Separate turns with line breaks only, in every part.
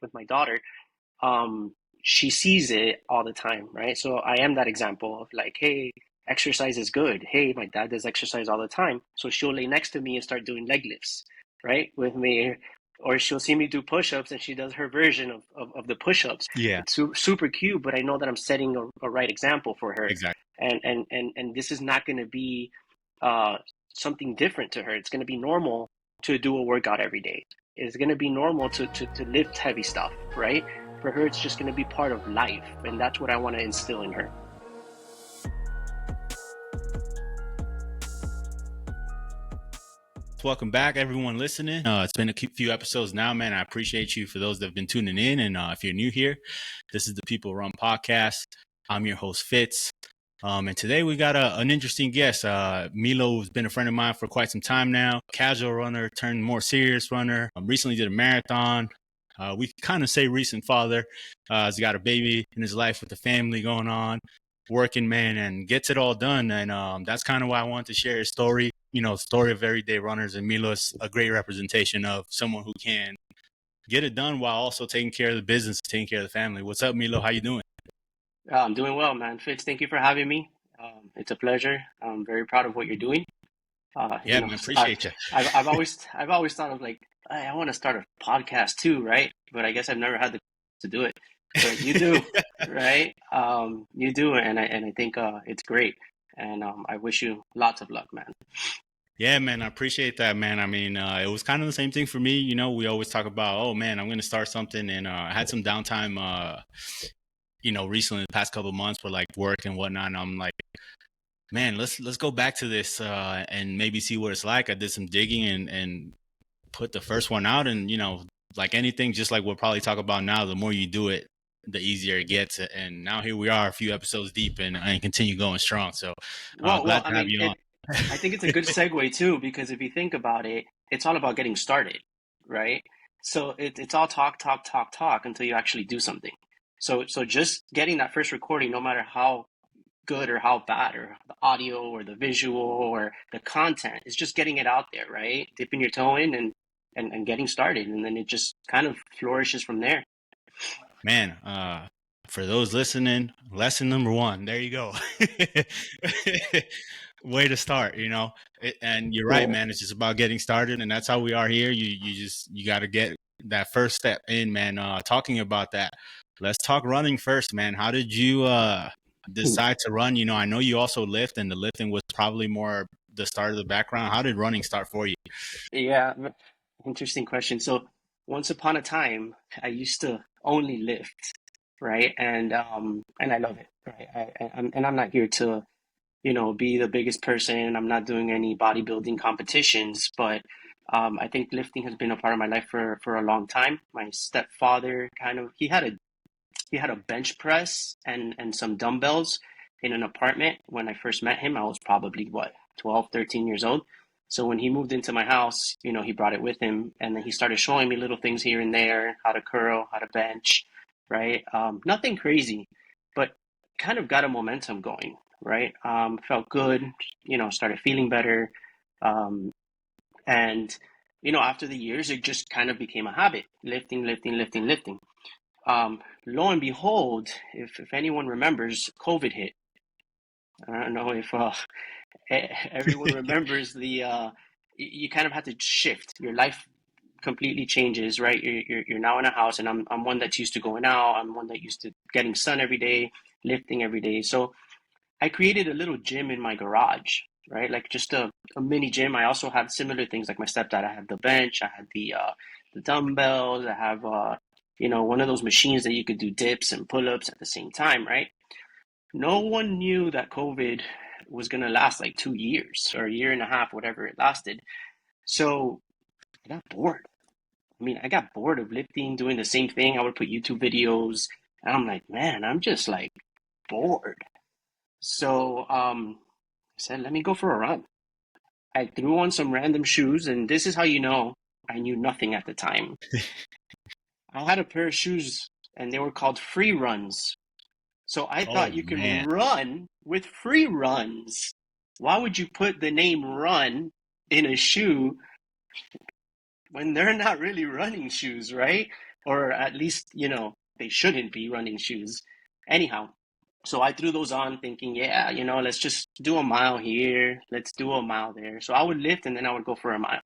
with my daughter, she sees it all the time, right? So I am that example of like, hey, exercise is good. Hey, my dad does exercise all the time. So she'll lay next to me and start doing leg lifts, right? With me. Or she'll see me do push-ups and she does her version of the push-ups.
Yeah,
It's super cute, but I know that I'm setting a right example for her.
exactly.
And this is not going to be uh, something different to her. It's going to be normal to do a workout every day. It's going to be normal to lift heavy stuff, right? For her, it's just going to be part of life. And that's what I want to instill in her.
Welcome back, everyone listening. It's been a few episodes now, man. I appreciate you for those that have been tuning in. And if you're new here, this is the People Run Podcast. I'm your host, Fitz. And today we got an interesting guest. Meelo has been a friend of mine for quite some time now. Casual runner turned more serious runner. Recently did a marathon. We kind of say recent father. He's got a baby in his life with the family going on, working, man, and gets it all done. And that's kind of why I wanted to share his story. You know, story of everyday runners. And Meelo is a great representation of someone who can get it done while also taking care of the business, taking care of the family. What's up, Meelo? How you doing?
I'm doing well, man. Fitz, thank you for having me. It's a pleasure. I'm very proud of what you're doing.
Yeah, man, appreciate you.
I've always thought of like, I want to start a podcast too, right? But I guess I've never had the to do it. But you do, right? You do, and I think it's great. And I wish you lots of luck, man.
Yeah, man, I appreciate that, man. I mean, it was kind of the same thing for me. You know, we always talk about, oh, man, I'm going to start something. And I had some downtime, recently, the past couple of months for like work and whatnot. And I'm like, man, let's go back to this and maybe see what it's like. I did some digging and put the first one out. And, you know, like anything, just like we'll probably talk about now, the more you do it, the easier it gets. And now here we are a few episodes deep and continue going strong. So glad to have you on.
I think it's a good segue too, because if you think about it, it's all about getting started, right? So it's all talk until you actually do something. So just getting that first recording, no matter how good or how bad, or the audio or the visual or the content, it's just getting it out there, right? Dipping your toe in and getting started, and then it just kind of flourishes from there.
Man, for those listening, lesson number 1, there you go. Way to start, you know. And you're right, man. It's just about getting started, and that's how we are here. You got to get that first step in, man. Talking about that, let's talk running first, man. How did you decide to run? You know, I know you also lift, and the lifting was probably more the start of the background. How did running start for you?
Yeah, interesting question. So once upon a time, I used to only lift, right? And I love it, right? I'm not here to be the biggest person. I'm not doing any bodybuilding competitions, but I think lifting has been a part of my life for a long time. My stepfather he had a bench press and some dumbbells in an apartment. When I first met him, I was probably 12, 13 years old. So when he moved into my house, he brought it with him, and then he started showing me little things here and there, how to curl, how to bench, right? Nothing crazy, but kind of got a momentum going, right? Felt good, started feeling better. And after the years, it just kind of became a habit, lifting. Lo and behold, if anyone remembers, COVID hit. I don't know if everyone remembers you kind of had to shift. Your life completely changes, right? You're now in a house, and I'm one that's used to going out. I'm one that used to getting sun every day, lifting every day. So I created a little gym in my garage, right? Like just a mini gym. I also have similar things like my stepdad. I have the bench, I had the dumbbells, I have one of those machines that you could do dips and pull-ups at the same time, right? No one knew that COVID was gonna last like 2 years or a year and a half, whatever it lasted. So I got bored. I got bored of lifting, doing the same thing. I would put YouTube videos, and I'm like, man, I'm just like bored. So I said, let me go for a run. I threw on some random shoes, and this is how I knew nothing at the time. I had a pair of shoes, and they were called free runs. So I thought you can run with free runs. Why would you put the name run in a shoe when they're not really running shoes, right? or at least, they shouldn't be running shoes. Anyhow, so I threw those on thinking, yeah, let's just do a mile here, let's do a mile there. So I would lift and then I would go for a mile.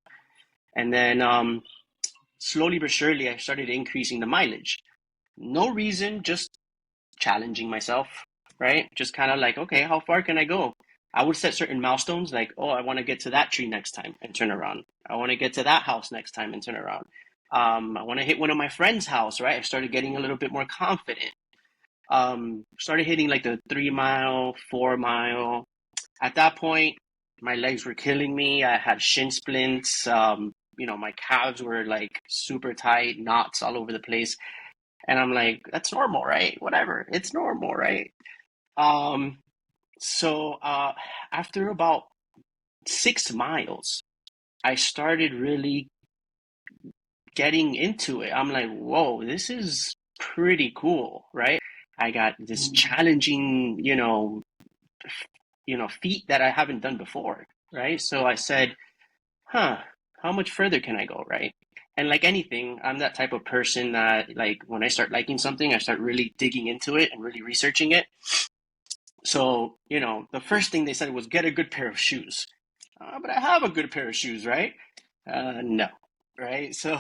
And then slowly but surely, I started increasing the mileage. No reason, just challenging myself, right? Just kind of like, okay, how far can I go? I would set certain milestones like, oh, I want to get to that tree next time and turn around. I want to get to that house next time and turn around. I want to hit one of my friends' house, right? I started getting a little bit more confident. Started hitting like the 3 mile, 4 mile. At that point, my legs were killing me. I had shin splints. My calves were like super tight, knots all over the place. And I'm like, that's normal, right? Whatever. It's normal, right? Um, so after about 6 miles, I started really getting into it. I'm like, whoa, this is pretty cool, right? I got this challenging, feat that I haven't done before, right? So I said, huh, how much further can I go, right? And like anything, I'm that type of person that like when I start liking something, I start really digging into it and really researching it. So, the first thing they said was get a good pair of shoes. But I have a good pair of shoes, right? No, right? So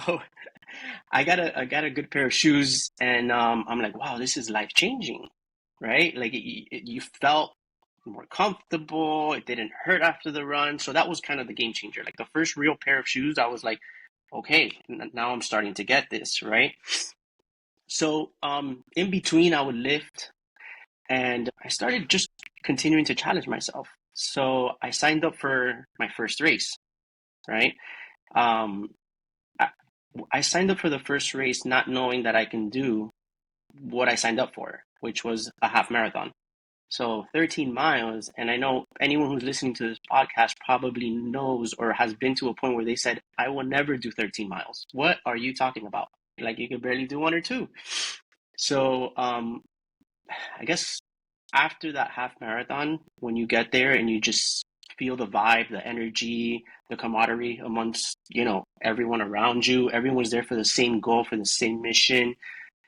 I got a good pair of shoes, and I'm like, wow, this is life changing, right? Like you felt more comfortable. It didn't hurt after the run, so that was kind of the game changer. Like the first real pair of shoes, I was like, okay, now I'm starting to get this, right? So in between, I would lift, and I started just continuing to challenge myself. So I signed up for my first race, right? Um, I, I signed up for the first race not knowing that I can do what I signed up for, which was a half marathon. So 13 miles, and I know anyone who's listening to this podcast probably knows or has been to a point where they said, I will never do 13 miles. What are you talking about? Like you could barely do one or two. So I guess after that half marathon, when you get there and you just feel the vibe, the energy, the camaraderie amongst, everyone around you, everyone's there for the same goal, for the same mission.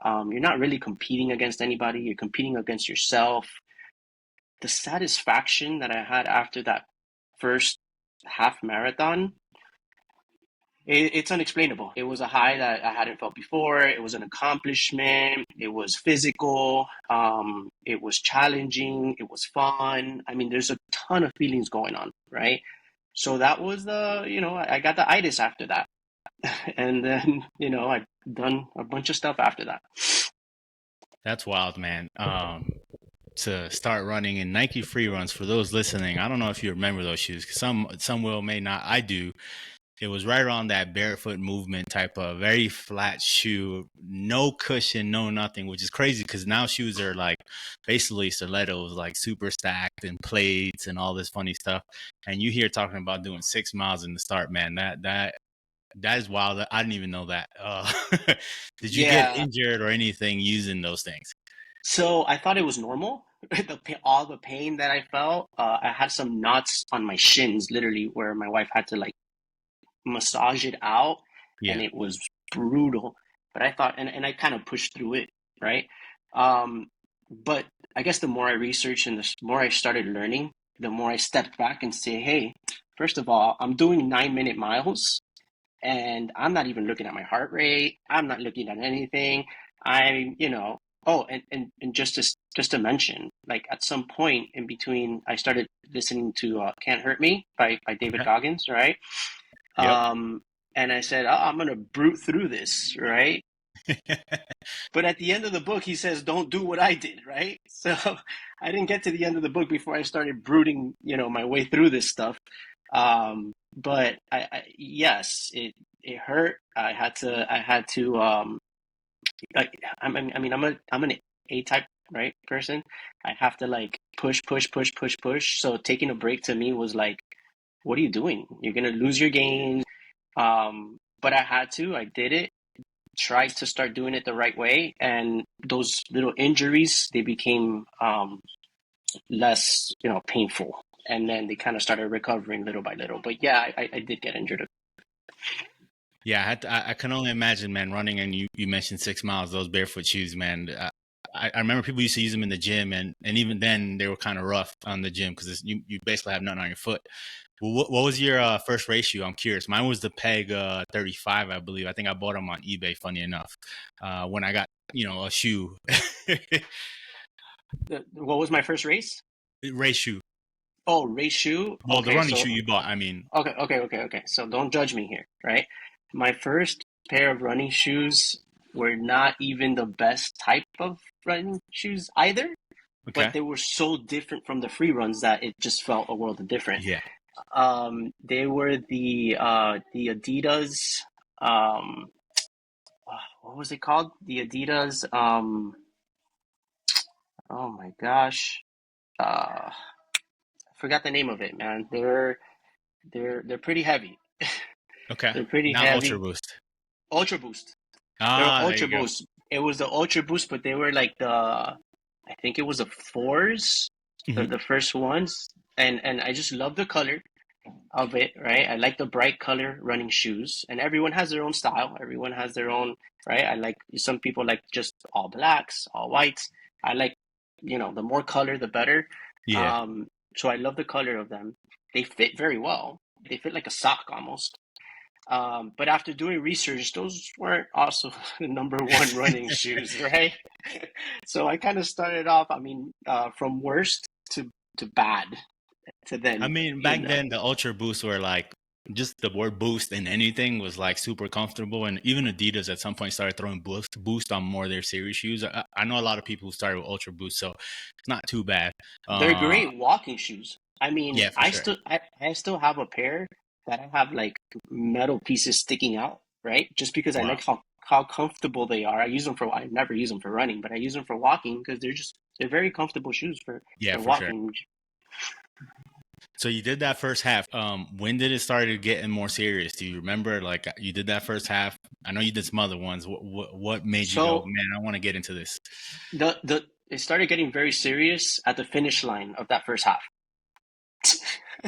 You're not really competing against anybody, you're competing against yourself. The satisfaction that I had after that first half marathon, it's unexplainable. It was a high that I hadn't felt before. It was an accomplishment. It was physical. It was challenging. It was fun. I mean, there's a ton of feelings going on, right? So that was I got the itis after that. And then, I've done a bunch of stuff after that.
That's wild, man. To start running in Nike free runs, for those listening, I don't know if you remember those shoes. Some will, may not. I do. It was right around that barefoot movement type of very flat shoe, no cushion, no nothing, which is crazy because now shoes are like basically stilettos, like super stacked and plates and all this funny stuff. And you hear talking about doing 6 miles in the start, man. That is wild. I didn't even know that. Did you get
Yeah.
injured or anything using those things?
So I thought it was normal. All the pain that I felt, I had some knots on my shins, literally, where my wife had to like massage it out, and
Yeah.
it was brutal. But I thought, and I kind of pushed through it, right? Um, but I guess the more I researched and the more I started learning, the more I stepped back and say, hey, first of all, I'm doing 9-minute miles, and I'm not even looking at my heart rate. I'm not looking at anything. I'm, oh, and just to mention, like at some point in between, I started listening to "Can't Hurt Me" by David Goggins, right?
Yep.
Um, and I said, oh, I'm gonna brute through this, right? But at the end of the book, he says, don't do what I did, right? So I didn't get to the end of the book before I started brooding, my way through this stuff. But yes, it hurt. I'm an A type, right, person. I have to like push, push, push, push, push. So taking a break to me was like, what are you doing? You're gonna lose your gains. But I had to. I did it. Tried to start doing it the right way, and those little injuries, they became less, painful, and then they kind of started recovering little by little. But yeah, I did get injured.
Yeah, I can only imagine, man, running, and you mentioned 6 miles, those barefoot shoes, man. I remember people used to use them in the gym, and even then they were kind of rough on the gym because you basically have nothing on your foot. Well, what was your first race shoe? I'm curious. Mine was the Peg 35, I believe. I think I bought them on eBay, funny enough, when I got, a shoe.
What was my first race?
Race shoe.
Oh, race shoe.
Well, the
Okay,
running
so
shoe you bought, I mean.
okay. So don't judge me here, right? My first pair of running shoes were not even the best type of running shoes either, but
Okay.
they were so different from the free runs that it just felt a world of different.
Yeah.
They were the Adidas. Um, what was it called? The Adidas. Oh my gosh. I forgot the name of it, man. They're pretty heavy.
Okay.
They're pretty
Not Ultra
heavy.
Boost.
Ultra Boost. They're
Ah, there
Ultra
you go.
Boost. It was the Ultra Boost, but they were like I think it was the fours,
Hmm.
the first ones, and I just love the color of it, right? I like the bright color running shoes, and everyone has their own style. Everyone has their own, right? I like some people like just all blacks, all whites. I like, the more color, the better.
Yeah.
Um, so I love the color of them. They fit very well. They fit like a sock almost. But after doing research, those weren't also the number one running shoes, right? So I kind of started off, I mean, from worst to bad to
I
then,
mean, back then the Ultra Boosts were like just the word boost in anything was like super comfortable, and even Adidas at some point started throwing boost on more of their series shoes. I know a lot of people who started with Ultra Boost, so it's not too bad.
They're
Uh,
great walking shoes. I mean,
yeah, for sure.
I still have a pair that I have like metal pieces sticking out, right? Just because I
Wow.
like how comfortable they are. I never use them for running, but I use them for walking because they're very comfortable shoes
Yeah,
for
for sure.
walking.
So you did that first half. When did it started getting more serious? Do you remember? Like you did that first half. I know you did some other ones. What made you go,
So
man? I want to get into this.
the it started getting very serious at the finish line of that first half.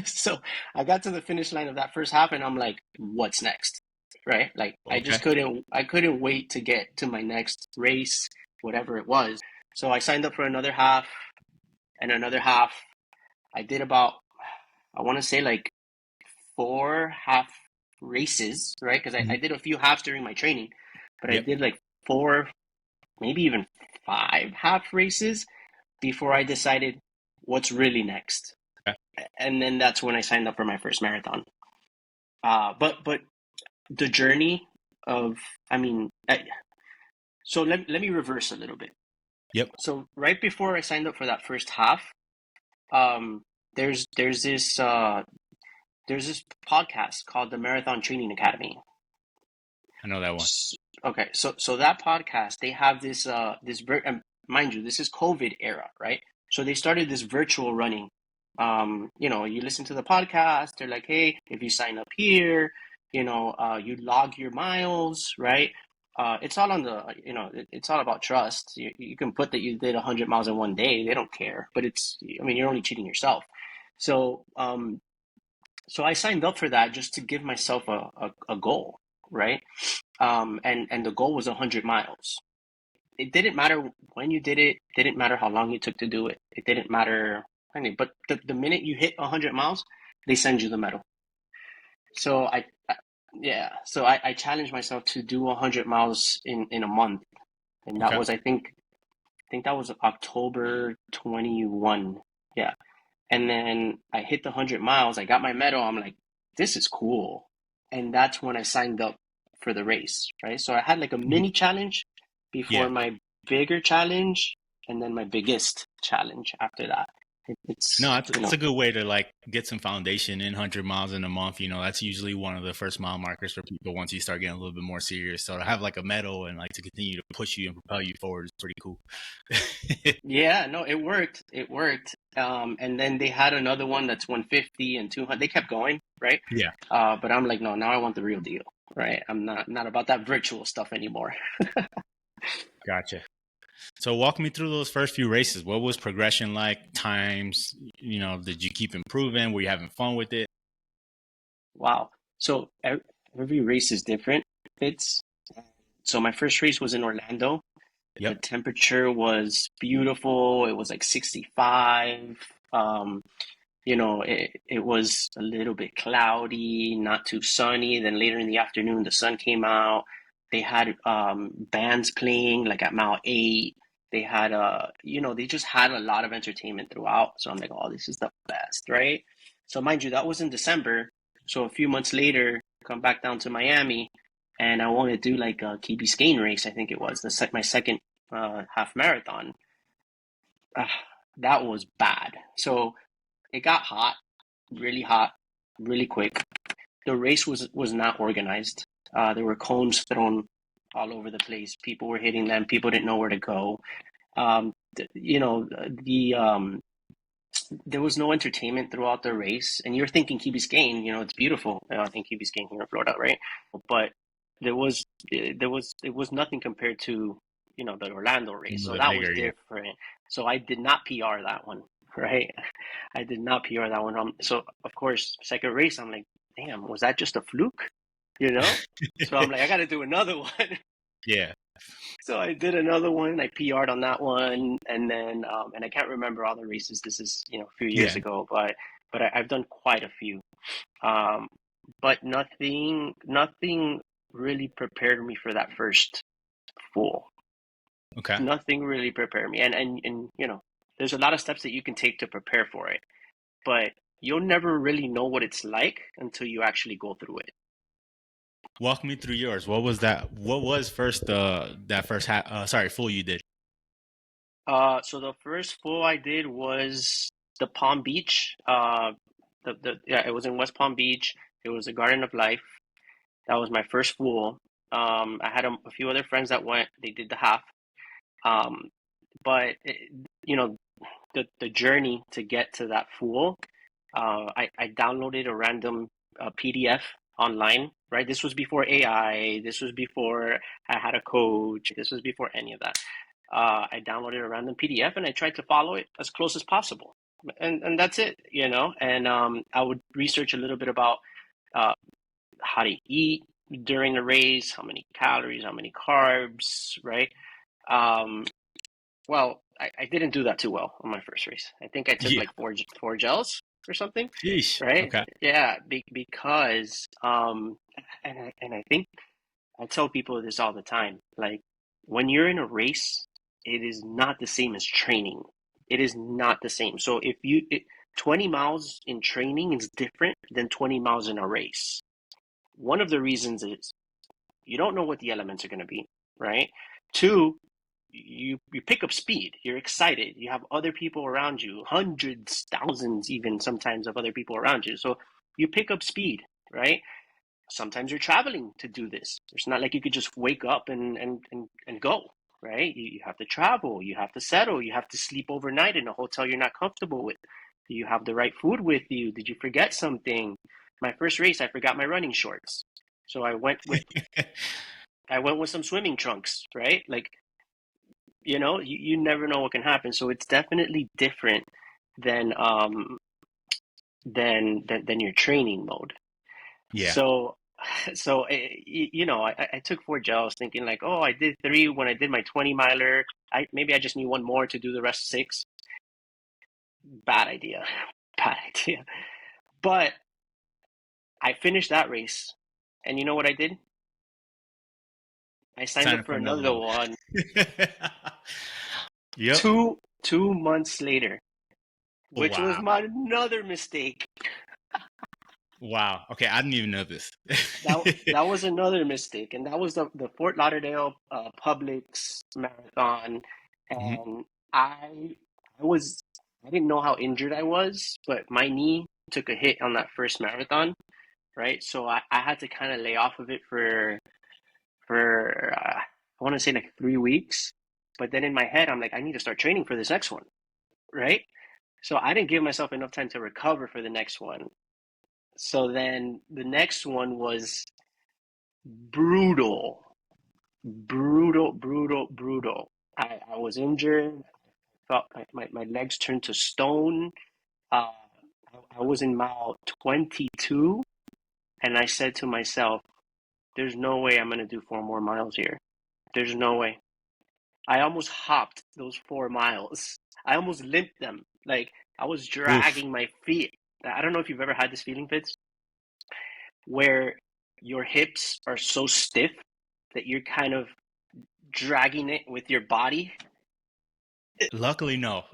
So I got to the finish line of that first half and I'm like, what's next? Right? Like
Okay.
I couldn't wait to get to my next race, whatever it was. So I signed up for another half and another half. I did about, I want to say like four half races, right? Because
Mhm.
I did a few halves during my training, but I
Yep.
did like four, maybe even five half races before I decided what's really next.
Okay.
And then that's when I signed up for my first marathon. But the journey of, I mean, so let me reverse a little bit.
Yep.
So right before I signed up for that first half, um, there's this podcast called the Marathon Training Academy.
I know that one.
Okay, so that podcast they have mind you, this is COVID era, right? So they started this virtual running. You listen to the podcast. They're like, hey, if you sign up here, you log your miles, right? It's all on it's all about trust. You can put that you did 100 miles in one day. They don't care, but I mean, you're only cheating yourself. So, so I signed up for that just to give myself a goal, right? And the goal was 100 miles. It didn't matter when you did it, didn't matter how long it took to do it. It didn't matter anything. But the minute you hit 100 miles, they send you the medal. So yeah, so I challenged myself to do 100 miles in a month. And that
Okay.
was, I think that was October 21. Yeah. And then I hit the 100 miles. I got my medal. I'm like, this is cool. And that's when I signed up for the race, right? So I had like a
Mhm.
mini challenge before
Yeah.
my bigger challenge and then my biggest challenge after that.
No,
It's,
it's a good way to like get some foundation in 100 miles in a month. That's usually one of the first mile markers for people once you start getting a little bit more serious. So to have like a medal and like to continue to push you and propel you forward is pretty cool.
yeah, no, it worked. It worked. And then they had another one that's 150 and 200. They kept going, right?
Yeah.
But I'm like, no, now I want the real deal, right? I'm not about that virtual stuff anymore.
Gotcha. So walk me through those first few races. What was progression like? Times, did you keep improving? Were you having fun with it?
Wow. So every race is different. Fits. So my first race was in Orlando. The
Yep.
temperature was beautiful. It was like 65. Um, it was a little bit cloudy, not too sunny. Then later in the afternoon, the sun came out. They had bands playing like at mile 8. They had they just had a lot of entertainment throughout. So I'm like, oh, this is the best, right? So mind you, that was in December. So a few months later, come back down to Miami, and I want to do like a Key Biscayne race. I think it was my second half marathon. Ah, that was bad. So it got hot, really quick. The race was not organized. There were cones thrown all over the place. People were hitting them. People didn't know where to go. The there was no entertainment throughout the race. And you're thinking Key Biscayne, it's beautiful. I think Key Biscayne here in Florida, right? But there was it was nothing compared to the Orlando
A
race.
little
So
bit
that was
bigger, yeah.
different. So I did not PR that one, right? I did not PR that one. So of course, second race, I'm like, damn, was that just a fluke? You know? So I'm like, I got to do another one.
Yeah.
So I did another one. I PR'd on that one, and then and I can't remember all the races. This is a few years
Yeah.
ago, but I've done quite a few. Um, but nothing really prepared me for that first full.
Okay.
Nothing really prepared me, and there's a lot of steps that you can take to prepare for it, but you'll never really know what it's like until you actually go through it.
Walk me through yours. What was that? What was first that first full you did?
So the first full I did was the Palm Beach. Yeah, it was in West Palm Beach. It was the Garden of Life. That was my first full. I had a few other friends that went. They did the half. Um, but you know, the journey to get to that full, I downloaded a random PDF online. Right, this was before AI. This was before I had a coach. This was before any of that. I downloaded a random PDF and I tried to follow it as close as possible. And that's it. And I would research a little bit about uh, how to eat during the race, how many calories, how many carbs, right? Um, I didn't do that too well on my first race. I think I took
Yeah.
like four gels or something,
Sheesh.
right?
Okay.
Yeah, because and I think I tell people this all the time. Like when you're in a race, it is not the same as training. It is not the same. So 20 miles in training is different than 20 miles in a race. One of the reasons is you don't know what the elements are going to be, right? Two, you pick up speed. You're excited. You have other people around you, hundreds, thousands, even sometimes of other people around you. So you pick up speed, right? Sometimes you're traveling to do this. It's not like you could just wake up and go, right? You have to travel, you have to settle, you have to sleep overnight in a hotel you're not comfortable with. Do you have the right food with you? Did you forget something? My first race, I forgot my running shorts. So I went with some swimming trunks, right? Like, you never know what can happen. So it's definitely different than than your training mode.
Yeah.
So, I took 4 gels thinking like, oh, I did 3 when I did my 20 miler. Maybe I just need one more to do the rest 6. Bad idea. Bad idea. But I finished that race. And you know what I did? I signed
Sign
up
up
for
for another
another
one.
one
Yep.
two months later, which was
Wow.
my another mistake.
Wow. Okay, I didn't even know this.
That was another mistake, and that was the Fort Lauderdale Publix marathon,
Mhm.
and I was I didn't know how injured I was, but my knee took a hit on that first marathon, right? So I had to kind of lay off of it for I want to say like 3 weeks, but then in my head I'm like I need to start training for this next one, right? So I didn't give myself enough time to recover for the next one. So then the next one was brutal, brutal. I was injured. Felt like my legs turned to stone. Uh, I was in mile 22, and I said to myself, there's no way I'm gonna do 4 more miles here. There's no way. I almost hopped those 4 miles. I almost limped them. Like I was
Oof.
dragging my feet. I don't know if you've ever had this feeling, Fitz, where your hips are so stiff that you're kind of dragging it with your body.
Luckily, no.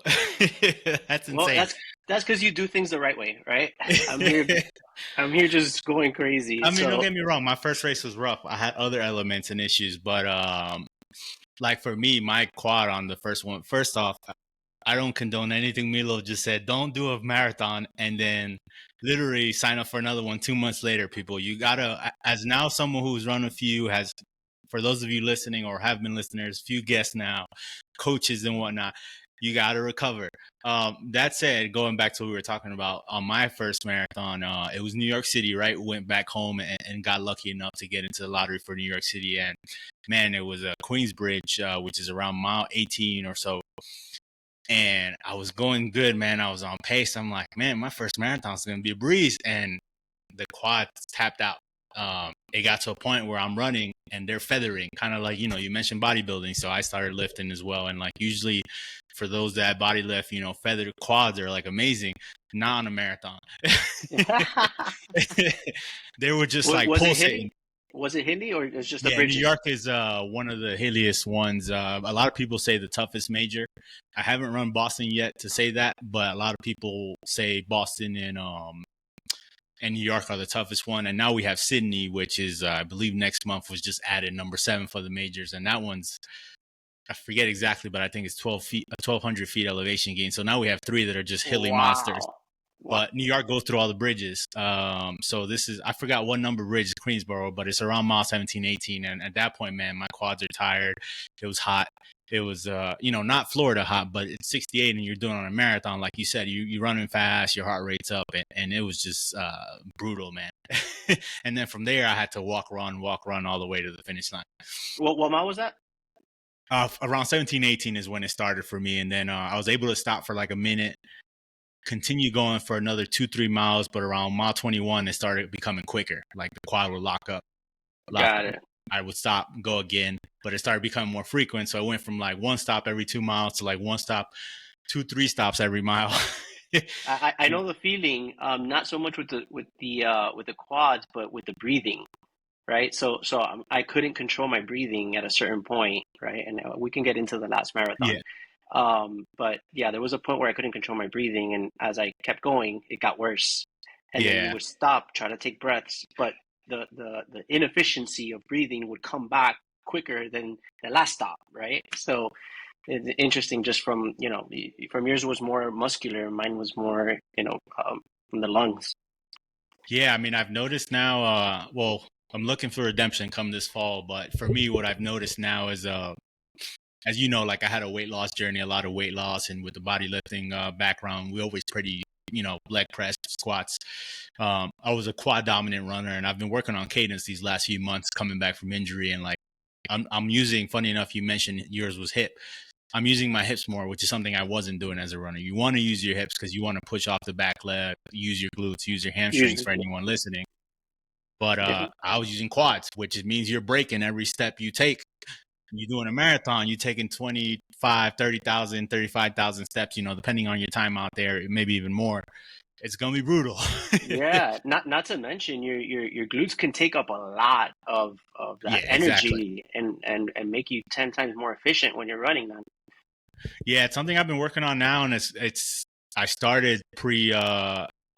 That's
Well,
insane.
that's because you do things the right way, right? I'm here. I'm here just going crazy.
I mean, don't
So
get me wrong. My first race was rough. I had other elements and issues, but like for me, my quad on the first one. First off, I don't condone anything Meelo just said. Don't do a marathon and then literally sign up for another one 2 months later. People, you gotta. As now someone who's run a few has. For those of you listening or have been listeners, few guests now, coaches and whatnot, you got to recover. That said, going back to what we were talking about on my first marathon, it was New York City, right? Went back home and got lucky enough to get into the lottery for New York City. And man, it was a Queensbridge, which is around mile 18 or so. And I was going good, man. I was on pace. I'm like, man, my first marathon is going to be a breeze. And the quad tapped out. It got to a point where I'm running and they're feathering, kind of like, you mentioned bodybuilding. So I started lifting as well. And like usually for those that body lift, feathered quads are like amazing. Not on a marathon. They were just like
was it
pulsating.
hilly? Was it hilly or it's just the
Yeah, New
bridges?
York is one of the hilliest ones. A lot of people say the toughest major. I haven't run Boston yet to say that, but a lot of people say Boston and New York are the toughest one. And now we have Sydney, which is I believe next month was just added number 7 for the majors, and that one's I forget exactly, but I think it's 1,200 feet elevation gain. So now we have 3 that are just hilly monsters.
Wow. Wow.
But New York goes through all the bridges. So this is, I forgot what number bridge is Queensboro, but it's around mile 17, 18. And at that point, man, my quads are tired. It was hot. It was, not Florida hot, but it's 68 and you're doing on a marathon. Like you said, you're running fast, your heart rate's up, and it was just brutal, man. And then from there, I had to walk, run all the way to the finish line.
What mile was that?
Around 17, 18 is when it started for me. And then I was able to stop for like a minute, continue going for another 2-3 miles, but around mile 21 it started becoming quicker. Like the quad would lock up.
Got it.
I would stop, go again, but it started becoming more frequent. So I went from like one stop every 2 miles to like one stop, 2-3 stops every mile.
I know the feeling. Not so much with the quads, but with the breathing, right? So I couldn't control my breathing at a certain point, right? And we can get into the last marathon.
Yeah,
But yeah, there was a point where I couldn't control my breathing, and as I kept going, it got worse. And then you
yeah.
would stop, try to take breaths, but the inefficiency of breathing would come back quicker than the last stop, right? So it's interesting. Just from yours was more muscular, mine was more, from the lungs.
Yeah, I mean, I've noticed now, well, I'm looking for redemption come this fall, but for me, what I've noticed now is as you know, like I had a weight loss journey, a lot of weight loss, and with the bodybuilding background, we always pretty, leg press, squats. I was a quad dominant runner, and I've been working on cadence these last few months, coming back from injury, and like I'm using. Funny enough, you mentioned yours was hip. I'm using my hips more, which is something I wasn't doing as a runner. You want to use your hips because you want to push off the back leg, use your glutes, use your hamstrings
Usually,
for anyone listening. But
yeah,
I was using quads, which means you're breaking every step you take. You're doing a marathon, you're taking 25, 30,000, 35,000 steps, depending on your time out there, maybe even more. It's going to be brutal.
yeah. Not to mention your glutes can take up a lot of that
Yeah, exactly.
energy and make you 10 times more efficient when you're running. Then
Yeah, it's something I've been working on now, and I started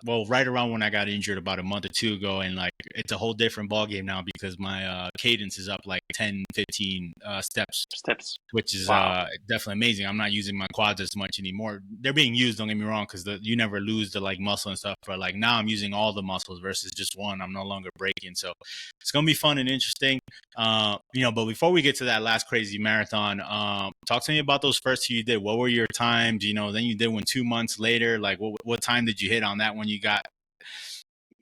well, right around when I got injured about a month or two ago, and like it's a whole different ball game now because my cadence is up like 10, 15 steps,
steps.
which is
Wow.
definitely amazing. I'm not using my quads as much anymore. They're being used, don't get me wrong, because you never lose the like muscle and stuff. But like now I'm using all the muscles versus just one. I'm no longer breaking, so it's gonna be fun and interesting. But before we get to that last crazy marathon, talk to me about those first two you did. What were your times? Then you did one 2 months later. Like what time did you hit on that one you got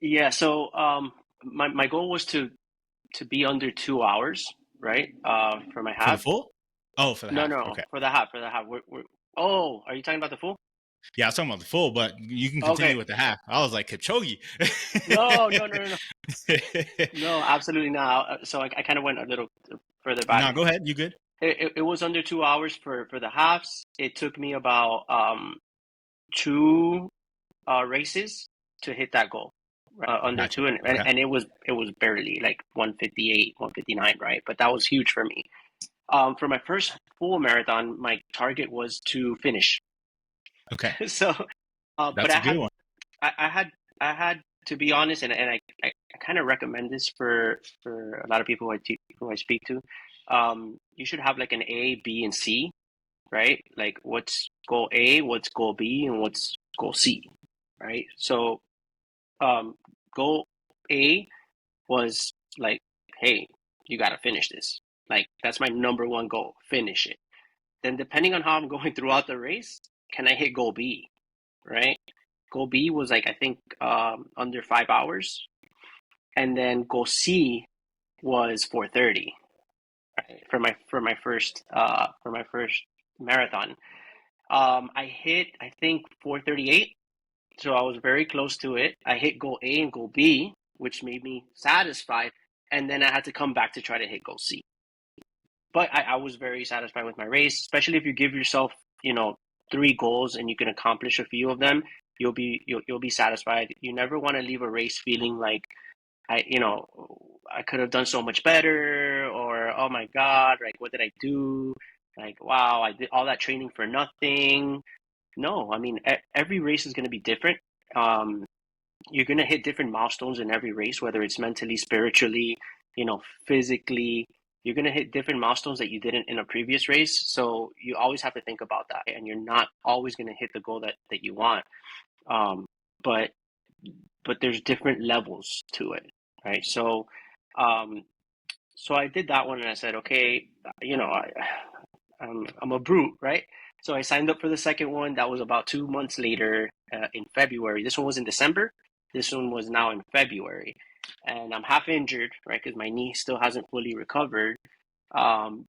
Yeah. So my goal was to be under 2 hours, right? For my
for the
half.
full? Oh, for the
No,
half.
no,
Okay.
for the half, for the half. Oh, are you talking about the full?
Yeah, I was talking about the full, but you can
Okay.
continue with the half. I was like Kipchoge.
No, no, no, no, no. No, absolutely not. So I kind of went a little further back.
No, go ahead. You good?
It was under 2 hours for the halves. It took me about two races to hit that goal. Under
Gotcha.
two,
Okay.
and it was barely like 158, 159, right? But that was huge for me. For my first full marathon, my target was to finish.
Okay.
So, but
That's a good one.
I had, I had to be honest, and I kind of recommend this for a lot of people who I speak to. You should have like an A, B, and C, right? Like what's goal A, what's goal B, and what's goal C, right? So, um, goal A was like, hey, you got to finish this. Like that's my number one goal, finish it. Then depending on how I'm going throughout the race, can I hit goal B, right? Goal B was like I think under 5 hours, and then goal C was 4:30, right? For my first marathon. I hit I think 4:38, so I was very close to it. I hit goal A and goal B, which made me satisfied, and then I had to come back to try to hit goal C. But I was very satisfied with my race, especially if you give yourself, you know, three goals and you can accomplish a few of them. You'll be satisfied. You never want to leave a race feeling like I could have done so much better, or oh my God, like what did I do? Like wow, I did all that training for nothing. No, I mean every race is going to be different. Um, you're going to hit different milestones in every race, whether it's mentally, spiritually, physically. You're going to hit different milestones that you didn't in a previous race. So you always have to think about that. And you're not always going to hit the goal that you want. Um, but, but there's different levels to it, right? Um, so I did that one and I said, okay, I'm a brute, right? So I signed up for the second one. That was about 2 months later, in February. This one was in December. This one was now in February, and I'm half injured, right? Because my knee still hasn't fully recovered. Um,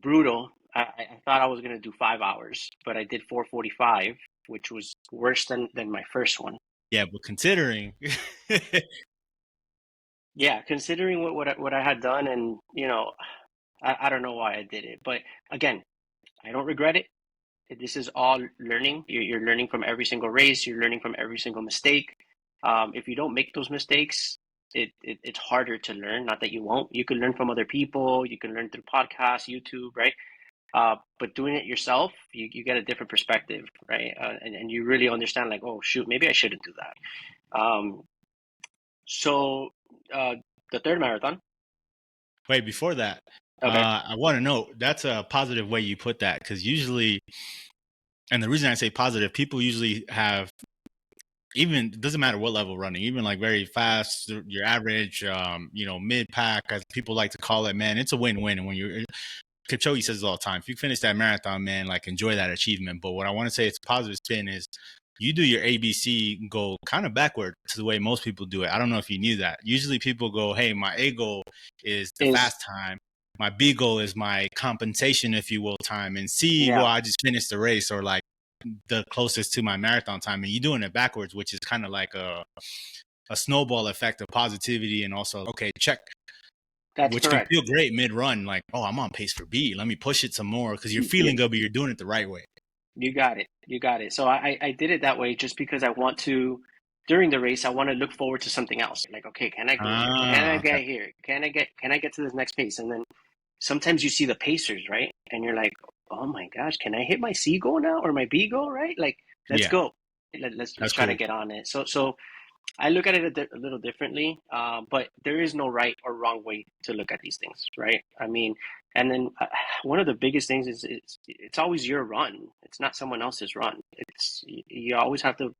Brutal. I thought I was gonna do 5 hours, but I did 4:45, which was worse than my first one.
Yeah, but considering,
Yeah, considering what I had done, and I don't know why I did it, but again, I don't regret it. This is all learning. You're learning from every single race. You're learning from every single mistake. If you don't make those mistakes, it's harder to learn. Not that you won't. You can learn from other people. You can learn through podcasts, YouTube, right? But doing it yourself, you get a different perspective, right? And you really understand, like, oh shoot, maybe I shouldn't do that. So the third marathon.
wait, before that,
Okay.
I want to know that's a positive way you put that because usually, and the reason I say positive, people usually have even it doesn't matter what level running, even like very fast, your average, mid pack, as people like to call it, man, it's a win-win. And when you're Kipchoge says it all the time, if you finish that marathon, man, like enjoy that achievement. But what I want to say it's a positive spin is you do your ABC goal kind of backward to the way most people do it. I don't know if you knew that. Usually people go, hey, my A goal is the
Is
fast time. My B goal is my compensation, if you will, time. And C, well,
Yeah,
I just finished the race or like the closest to my marathon time. And you're doing it backwards, which is kind of like a snowball effect of positivity and also, okay, check,
that's
which can
correct.
feel great mid run. Like, oh, I'm on pace for B. Let me push it some more because you're feeling
You,
good, but you're doing it the right way.
you got it. You got it. So I did it that way just because I want to, during the race, I want to look forward to something else. Like, okay, can I go here? Can I
Okay.
get here? Can I get to this next pace? And then sometimes you see the pacers, right? And you're like, oh my gosh, can I hit my C goal now or my B goal, right? Like, let's
Yeah,
go. Let's
that's
try to
cool.
get on it. So I look at it a little differently, but there is no right or wrong way to look at these things, right? I mean, and then one of the biggest things is it's always your run. It's not someone else's run. You always have to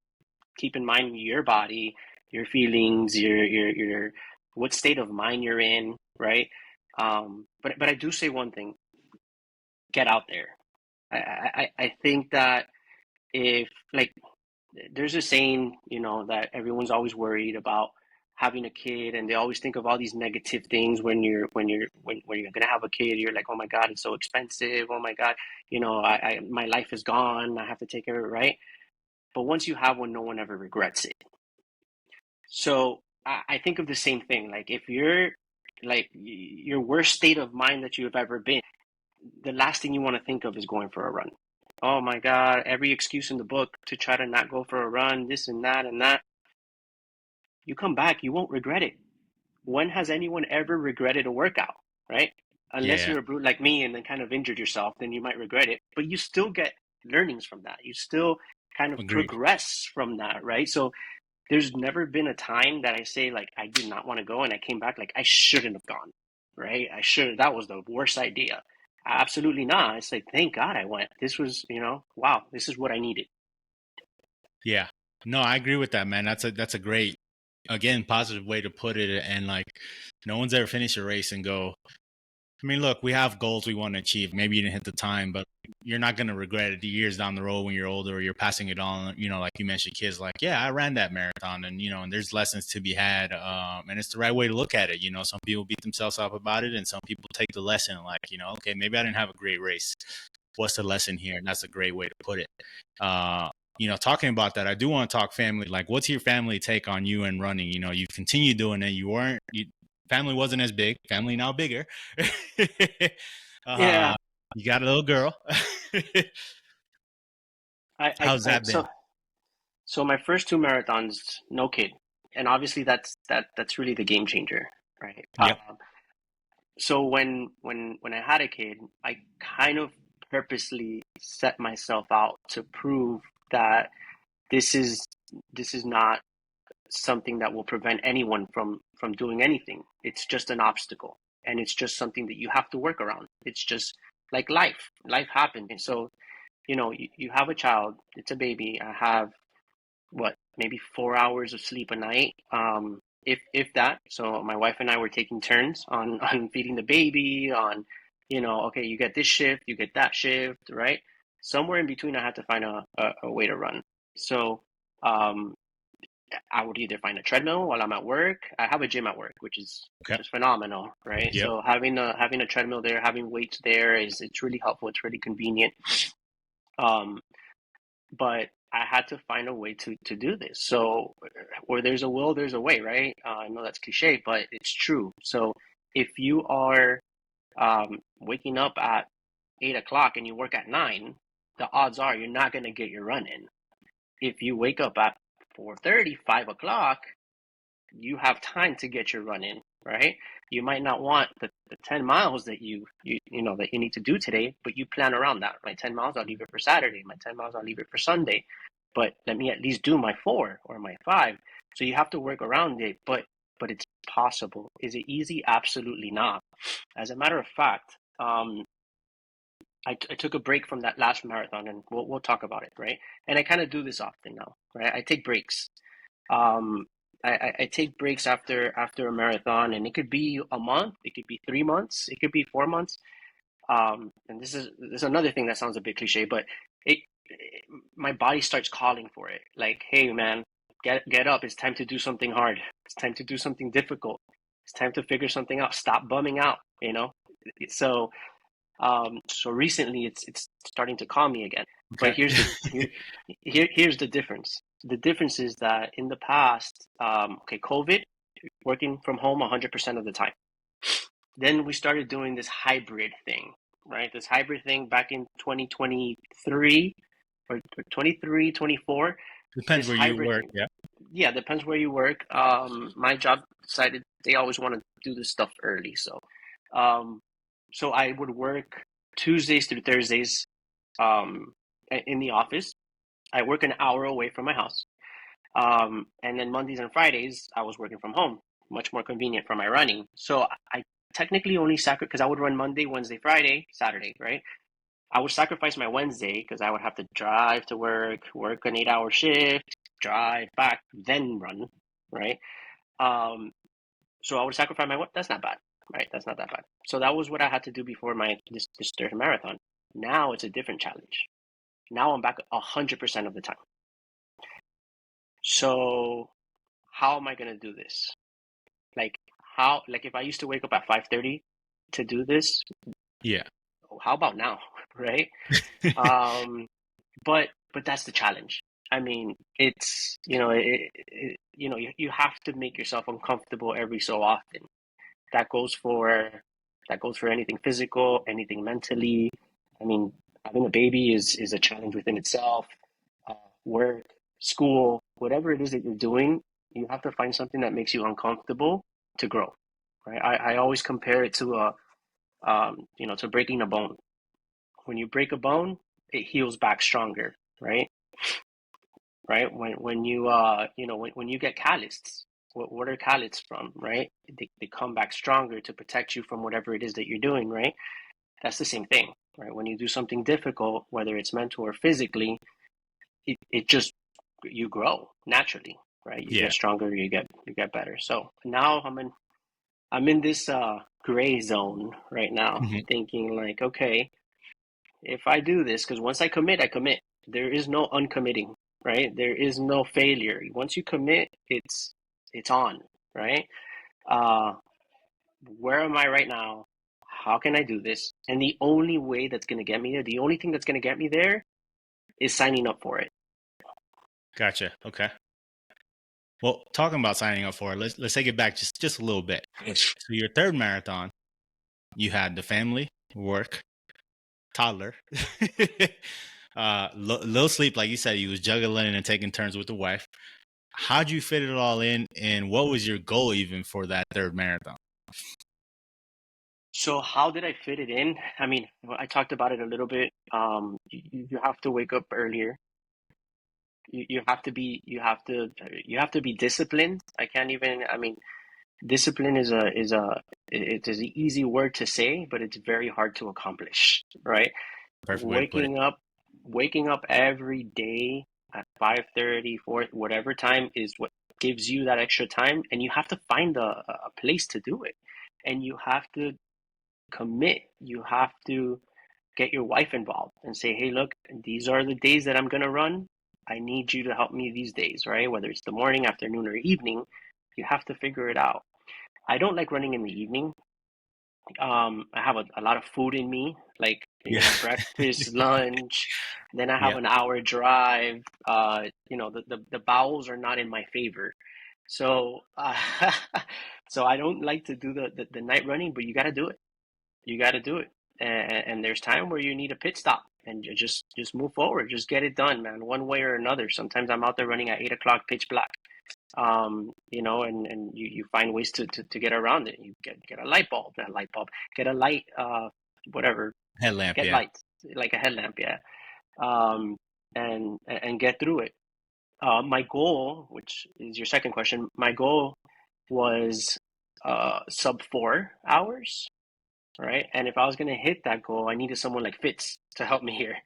keep in mind your body, your feelings, your what state of mind you're in, right? But I do say one thing: get out there. I think that if like there's a saying, that everyone's always worried about. having a kid, and they always think of all these negative things when you're gonna have a kid. You're like, oh my God, it's so expensive. Oh my God, my life is gone. I have to take care of it, right? But once you have one, no one ever regrets it. So I think of the same thing. Like if you're like your worst state of mind that you have ever been, the last thing you want to think of is going for a run. Oh my God, every excuse in the book to try to not go for a run, this and that and that. You come back, you won't regret it. When has anyone ever regretted a workout, right? Unless
Yeah.
you're a brute like me and then kind of injured yourself, then you might regret it. But you still get learnings from that. You still kind of
Agree.
progress from that, right? So there's never been a time that I say like I did not want to go and I came back like I shouldn't have gone, right? I should. That was the worst idea. Absolutely not. It's like thank God I went. This was, wow, this is what I needed.
Yeah. No, I agree with that, man. That's a great, again, positive way to put it. And like, no one's ever finished a race and go, I mean, look, we have goals we want to achieve. Maybe you didn't hit the time, but you're not going to regret it years down the road when you're older or you're passing it on. Like you mentioned, kids like, yeah, I ran that marathon, and there's lessons to be had. And it's the right way to look at it. Some people beat themselves up about it, and some people take the lesson like, okay, maybe I didn't have a great race. What's the lesson here? And that's a great way to put it. Talking about that, I do want to talk family. Like, what's your family take on you and running? You've continued doing it. Family wasn't as big. Family now bigger.
Yeah,
You got a little girl. How's that been?
so my first two marathons, no kid, and obviously that's really the game changer, right?
Yep.
So when I had a kid, I kind of purposely set myself out to prove that this is this is not something that will prevent anyone from doing anything. It's just an obstacle, and it's just something that you have to work around. It's just like life. Life happens. And so, you have a child, it's a baby. I have what, maybe 4 hours of sleep a night, if that. So my wife and I were taking turns on on feeding the baby, on, okay, you get this shift, you get that shift, right? Somewhere in between, I had to find a way to run. So um, I would either find a treadmill while I'm at work. I have a gym at work, which
Okay.
is phenomenal, right?
Yep.
So having a treadmill there, having weights there, it's really helpful. It's really convenient. Um, but I had to find a way to do this. So where there's a will, there's a way, right? I know that's cliche, but it's true. So if you are waking up at 8 o'clock and you work at 9, the odds are you're not going to get your run in. If you wake up at 4:30, 5 o'clock, you have time to get your run in, right? You might not want the 10 miles that that you need to do today, but you plan around that. My 10 miles, I'll leave it for Saturday. My 10 miles, I'll leave it for Sunday. But let me at least do my 4 or my 5. So you have to work around it, but it's possible. Is it easy? Absolutely not. As a matter of fact, I took a break from that last marathon, and we'll talk about it, right? And I kind of do this often now, right? I take breaks. Um, I take breaks after a marathon, and it could be a month, it could be 3 months, it could be 4 months. And this is another thing that sounds a bit cliche, but it my body starts calling for it. Like, hey man, get up! It's time to do something hard. It's time to do something difficult. It's time to figure something out. Stop bumming out. So so recently it's starting to calm me again. But
Okay.
here's the difference. The difference is that in the past, okay, COVID, working from home 100% of the time. Then we started doing this hybrid thing, right? This hybrid thing back in 2023 or 23, 24.
Depends
This
where you
hybrid
work.
thing.
Yeah.
Yeah, depends where you work. My job decided they always want to do this stuff early, um, so I would work Tuesdays through Thursdays, um, in the office. I work an hour away from my house. And then Mondays and Fridays, I was working from home, much more convenient for my running. So I technically only sacrifice, because I would run Monday, Wednesday, Friday, Saturday, right? I would sacrifice my Wednesday because I would have to drive to work an 8-hour shift, drive back, then run, right? Um, so I would sacrifice my, that's not bad, right? That's not that bad. So that was what I had to do before this third marathon. Now it's a different challenge. Now I'm back 100% of the time. So how am I going to do this? Like how, like if I used to wake up at 5:30 to do this,
Yeah.
how about now, right? Um, but that's the challenge. I mean, it's you have to make yourself uncomfortable every so often. That goes for that goes for anything physical, anything mentally. I mean, having a baby is a challenge within itself. Uh, Work, school, whatever it is that you're doing, you have to find something that makes you uncomfortable to grow, right? I always compare it to to breaking a bone. When you break a bone, it heals back stronger, right? Right? When you when you get calloused, what are calluses from, right? They come back stronger to protect you from whatever it is that you're doing, right? That's the same thing, right? When you do something difficult, whether it's mental or physically, it just you grow naturally, right? You
Yeah.
get stronger, you get better. So now I'm in this gray zone right now,
Mhm.
thinking like, okay, if I do this, because once I commit, I commit. There is no uncommitting, right? There is no failure. Once you commit, it's on, right? Uh, where am I right now? How can I do this? And the only way that's gonna get me there, the only thing that's gonna get me there is signing up for it.
Gotcha. Okay. Well, talking about signing up for it, let's take it back just a little bit. So your third marathon, you had the family, work, toddler, little sleep, like you said, you was juggling and taking turns with the wife. How'd you fit it all in, and what was your goal even for that third marathon?
So how did I fit it in? I mean, well, I talked about it a little bit. You have to wake up earlier. You have to be you have to be disciplined. I can't even. I mean, discipline it is an easy word to say, but it's very hard to accomplish, right?
Perfect way to put it.
Waking up every day at 5:30, 4, whatever time is what gives you that extra time, and you have to find a place to do it. And you have to commit. You have to get your wife involved and say, hey, look, these are the days that I'm going to run. I need you to help me these days, right? Whether it's the morning, afternoon, or evening, you have to figure it out. I don't like running in the evening. I have a lot of food in me, like,
Yeah.
breakfast, lunch. Then I have
Yeah.
an hour drive. The bowels are not in my favor. So, so I don't like to do the night running, but you got to do it. You got to do it. And there's time where you need a pit stop and just move forward. Just get it done, man, one way or another. Sometimes I'm out there running at 8 o'clock, pitch black. And you find ways to get around it. You get a light bulb, get a light, whatever,
Headlamp.
get
Yeah.
lights, like a headlamp, yeah. Um, and get through it. My goal, which is your second question, my goal was sub 4 hours, right? And if I was gonna hit that goal, I needed someone like Fitz to help me here.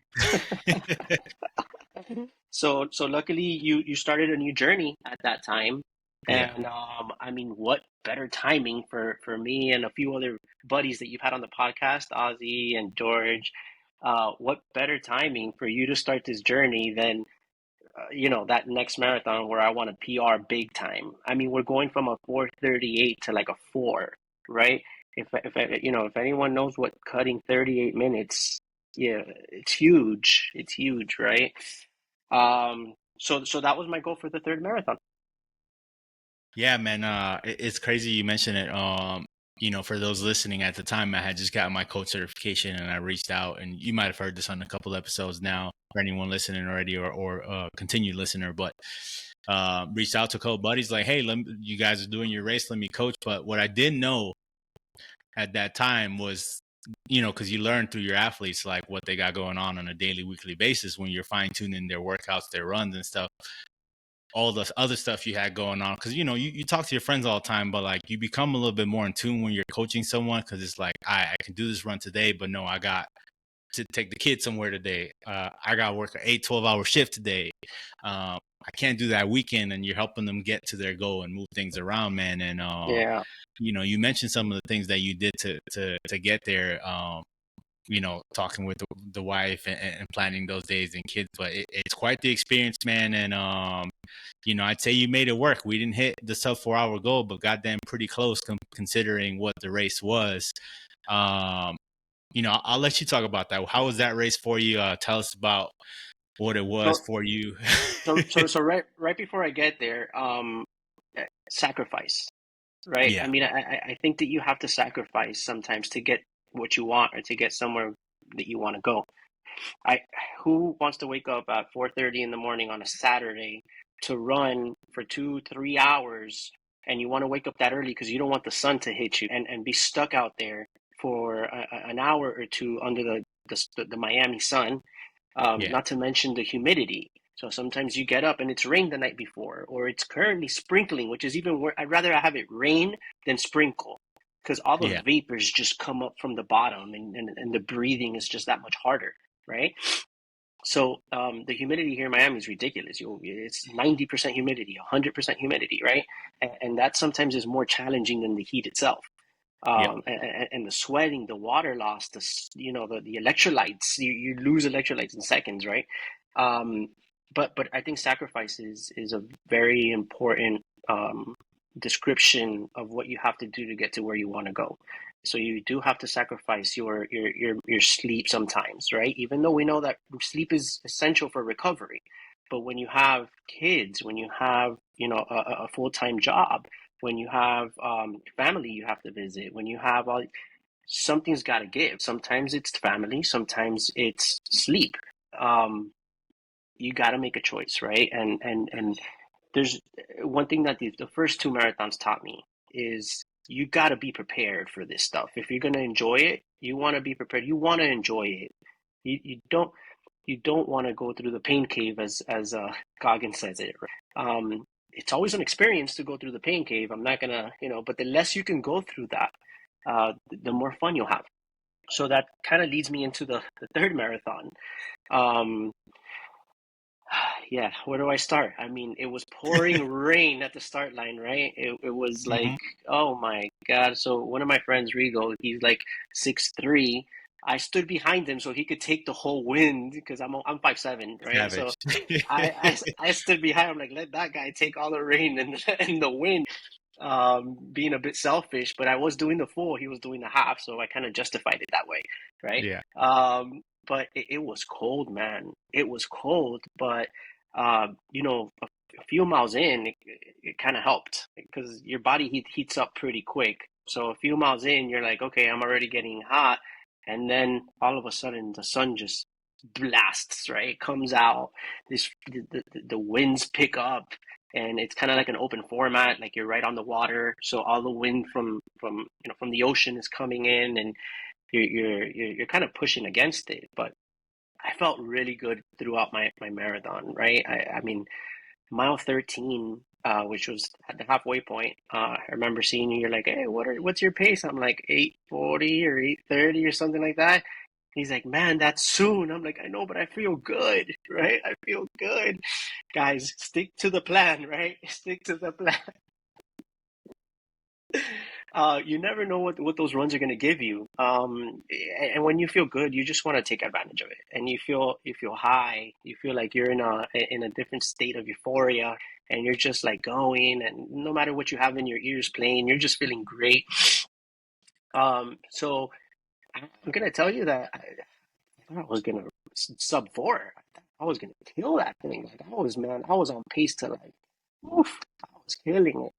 So luckily you started a new journey at that time,
Yeah.
and I mean, what better timing for me and a few other buddies that you've had on the podcast, Ozzy and George. What better timing for you to start this journey than that next marathon where I want a PR big time. I mean, we're going from a 4:38 to like a 4, right? If anyone knows what cutting 38 minutes, yeah, it's huge. It's huge, right? So that was my goal for the third marathon.
Yeah, man. It's crazy you mentioned it. For those listening at the time, I had just gotten my coach certification, and I reached out, and you might have heard this on a couple episodes now for anyone listening already, or continued listener. But reached out to a couple buddies, like, hey, you guys are doing your race, let me coach. But what I didn't know at that time was, because you learn through your athletes like what they got going on a daily, weekly basis when you're fine tuning their workouts, their runs, and stuff, all the other stuff you had going on. Because you talk to your friends all the time, but like you become a little bit more in tune when you're coaching someone, because it's like, I can do this run today, but no, I got to take the kids somewhere today. I got to work an 8-12 hour shift today. I can't do that weekend, and you're helping them get to their goal and move things around, man. And
Yeah.
you mentioned some of the things that you did to get there. talking with the wife and planning those days and kids. But it's quite the experience, man. And I'd say you made it work. We didn't hit the sub 4 hour goal, but goddamn pretty close considering what the race was. I'll let you talk about that. How was that race for you? Tell us about what it was
So
for you.
so right before I get there, sacrifice, right? I
Yeah,
mean, I think that you have to sacrifice sometimes to get what you want or to get somewhere that you want to go. I Who wants to wake up at 4:30 in the morning on a Saturday to run for 2, 3 hours, and you want to wake up that early because you don't want the sun to hit you and be stuck out there for an hour or two under the Miami sun,
yeah,
not to mention the humidity. So sometimes you get up and it's rained the night before, or it's currently sprinkling, which is even worse. I'd rather have it rain than sprinkle because all the
yeah,
vapors just come up from the bottom, and the breathing is just that much harder, right? So the humidity here in Miami is ridiculous. It's 90% humidity, 100% humidity, right? And that sometimes is more challenging than the heat itself.
yep,
And the sweating, the water loss, the electrolytes, you lose electrolytes in seconds, right? Um, but I think sacrifice is a very important description of what you have to do to get to where you want to go. So you do have to sacrifice your sleep sometimes, right? Even though we know that sleep is essential for recovery, but when you have kids, when you have a full-time job, when you have family you have to visit, when you have all, something's got to give. Sometimes it's family, sometimes it's sleep. Um, you got to make a choice, right? And there's one thing that the first two marathons taught me is you got to be prepared for this stuff. If you're going to enjoy it, you want to be prepared. You want to enjoy it. You don't want to go through the pain cave as Goggins says it. Right? It's always an experience to go through the pain cave. I'm not gonna, but the less you can go through that, the more fun you'll have. So that kind of leads me into the third marathon. Um, yeah, where do I start? I mean, it was pouring rain at the start line, right? It was like,
hmm
oh my God. So one of my friends, Rigo, he's like 6'3". I stood behind him so he could take the whole wind because I'm 5'7", right? So
savage.
I stood behind him like, let that guy take all the rain and and the wind, being a bit selfish, but I was doing the full, he was doing the half, so I kind of justified it that way, right?
Yeah,
But it was cold, man. It was cold, but a few miles in, it kind of helped because your body heats up pretty quick. So a few miles in, you're like, okay, I'm already getting hot, and then all of a sudden the sun just blasts, right? It comes out. The winds pick up, and it's kind of like an open format, like you're right on the water, so all the wind from the ocean is coming in, and you're kind of pushing against it. But I felt really good throughout my marathon, right? I mean, mile 13, which was at the halfway point, I remember seeing you. You're like, hey, what's your pace? I'm like 8:40 or 8:30 or something like that. He's like, man, that's soon. I'm like, I know, but I feel good, right? I feel good. Guys, stick to the plan, right? Stick to the plan. You never know what those runs are going to give you. And when you feel good, you just want to take advantage of it. And you feel high. You feel like you're in a different state of euphoria, and you're just like going. And no matter what you have in your ears playing, you're just feeling great. So I'm gonna tell you that I thought I was gonna sub 4. I thought I was gonna kill that thing. Like I was on pace to like, oof, I was killing it.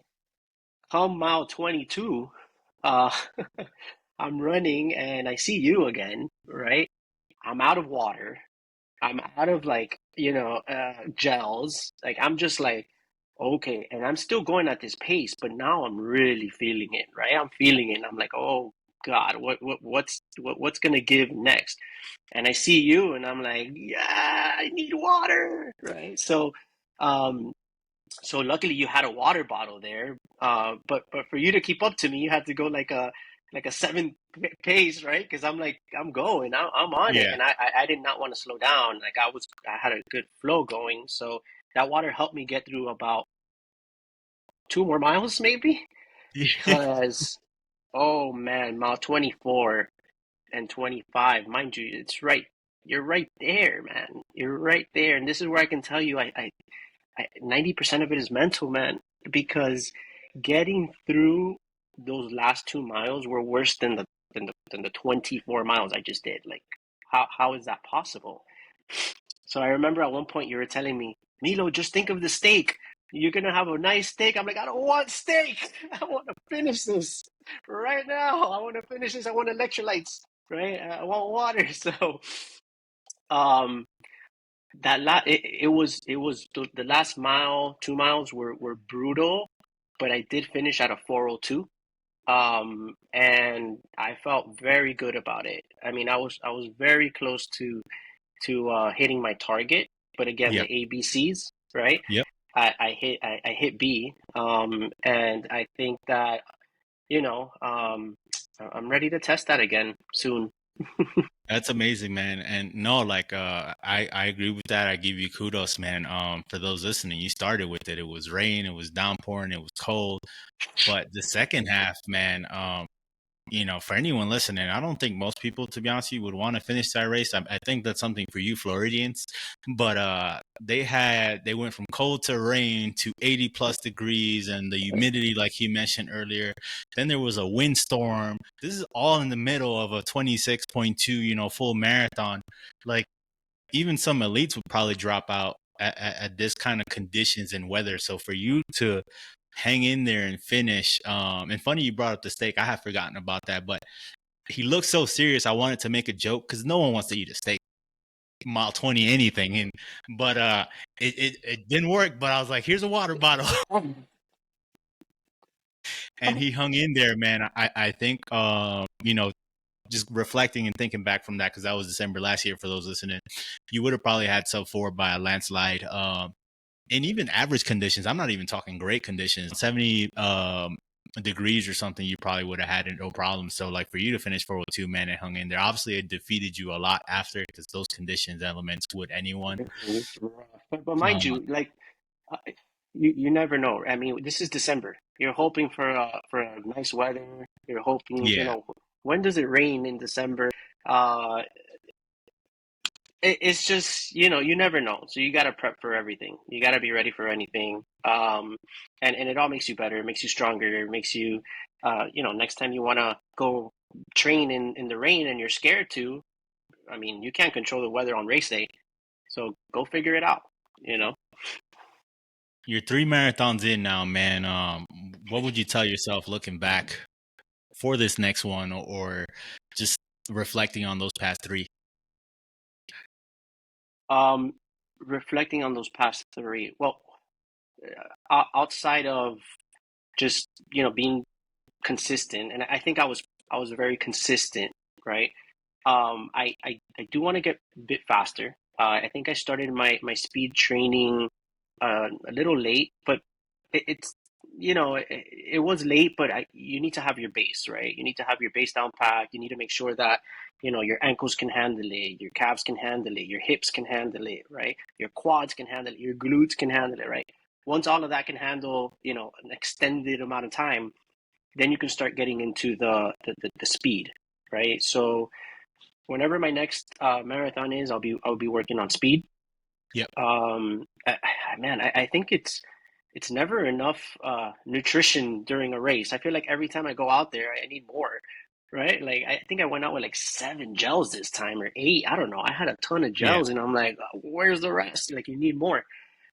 Come mile 22, uh, I'm running and I see you again, right? I'm out of water. I'm out of like, gels. Like I'm just like, okay, and I'm still going at this pace, but now I'm really feeling it, right? I'm feeling it. And I'm like, oh God, what's gonna give next? And I see you, and I'm like, yeah, I need water, right? Um, so luckily you had a water bottle there. But for you to keep up to me, you had to go like a seven pace, right? Because I'm like I'm going, I'm on it,
yeah.
and I did not want to slow down. Like I had a good flow going, so that water helped me get through about 2 more miles maybe. Because oh man, mile 24. and 25. Mind you, it's right. You're right there, man. You're right there. And this is where I can tell you, 90% of it is mental, man, because getting through those last 2 miles were worse than the 24 miles I just did. Like, how is that possible? So I remember at one point you were telling me, Meelo, just think of the steak. You're gonna have a nice steak. I'm like, I don't want steak. I want to finish this right now. I want to finish this. I want electrolytes, right? I want water. So, um, it was the last mile, 2 miles were brutal, but I did finish at a 4:02. And I felt very good about it. I mean, I was very close to hitting my target, but again, the
Yep.
ABCs, right?
Yep.
I hit B, and I think that I'm ready to test that again soon.
That's amazing, man. And no, like I agree with that. I give you kudos, man. For those listening, you started with it. It was rain, it was downpouring, it was cold. But the second half, man, for anyone listening, I don't think most people, to be honest with you, would want to finish that race. I think that's something for you Floridians. But they went from cold to rain to 80 plus degrees and the humidity, like you mentioned earlier. Then there was a windstorm. This is all in the middle of a 26.2, full marathon. Like, even some elites would probably drop out at this kind of conditions and weather. So for you to hang in there and finish, and funny you brought up the steak. I have forgotten about that, but he looked so serious. I wanted to make a joke because no one wants to eat a steak mile 20 anything, but it didn't work. But I was like, here's a water bottle. And he hung in there, man. I think just reflecting and thinking back from that, because that was December last year for those listening, you would have probably had sub 4 by a landslide. And even average conditions, I'm not even talking great conditions, 70 degrees or something, you probably would have had it no problem. So like for you to finish 4:02, man, and hung in there, obviously it defeated you a lot after, because those conditions elements would anyone.
It's rough. But mind
Uh,
you, like uh, you never know. I mean, this is December. You're hoping for a nice weather. You're hoping,
yeah,
when does it rain in December? Uh, it's just, you never know. So you got to prep for everything. You got to be ready for anything. And it all makes you better. It makes you stronger. It makes you, next time you want to go train in the rain and you're scared to, I mean, you can't control the weather on race day. So go figure it out, you know?
you're 3 marathons in now, man. What would you tell yourself looking back for this next one, or just reflecting on those past three?
Um, Reflecting on those past three, well, outside of just, being consistent, and I think I was very consistent, right? I do want to get a bit faster. I think I started my speed training a little late, but it's it was late, but you need to have your base, right? You need to have your base down packed. You need to make sure that your ankles can handle it, your calves can handle it, your hips can handle it, right? Your quads can handle it, your glutes can handle it, right? Once all of that can handle an extended amount of time, then you can start getting into the speed, right? So whenever my next marathon is, I'll be working on speed.
Yep.
Man, I think it's never enough nutrition during a race. I feel like every time I go out there, I need more, right? Like I think I went out with like 7 gels this time, or 8. I don't know. I had a ton of
Yeah.
gels, and I'm like, where's the rest? Like you need more.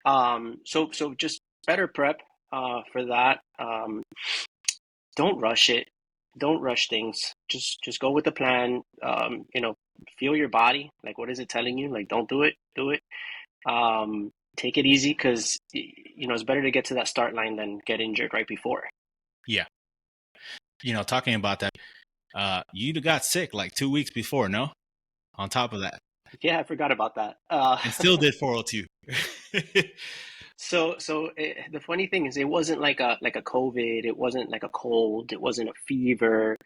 So just better prep for that. Don't rush it. Don't rush things. Just go with the plan. Feel your body. Like, what is it telling you? Like, don't do it. Do it. Take it easy, because it's better to get to that start line than get injured right before.
Yeah. Talking about that, you got sick like 2 weeks before, no? On top of that,
Yeah, I forgot about that.
and still did 4:02.
The funny thing is, it wasn't like a COVID. It wasn't like a cold. It wasn't a fever.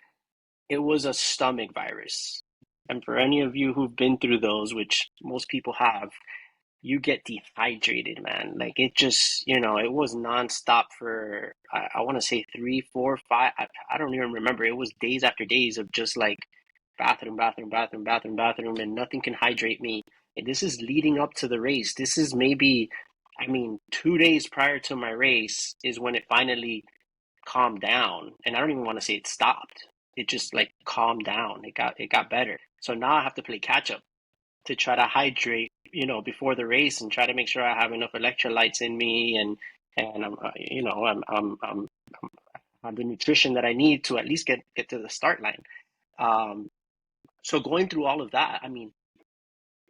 It was a stomach virus. And for any of you who've been through those, which most people have, you get dehydrated, man. Like it just, it was nonstop for, I want to say 3, 4, 5. I don't even remember. It was days after days of just like bathroom, bathroom, bathroom, bathroom, bathroom, and nothing can hydrate me. And this is leading up to the race. This is maybe, I mean, 2 days prior to my race is when it finally calmed down. And I don't even want to say it stopped. It just like calmed down. It got better. So now I have to play catch up to try to hydrate, before the race and try to make sure I have enough electrolytes in me and I'm have the nutrition that I need to at least get to the start line. Um, so going through all of that, I mean,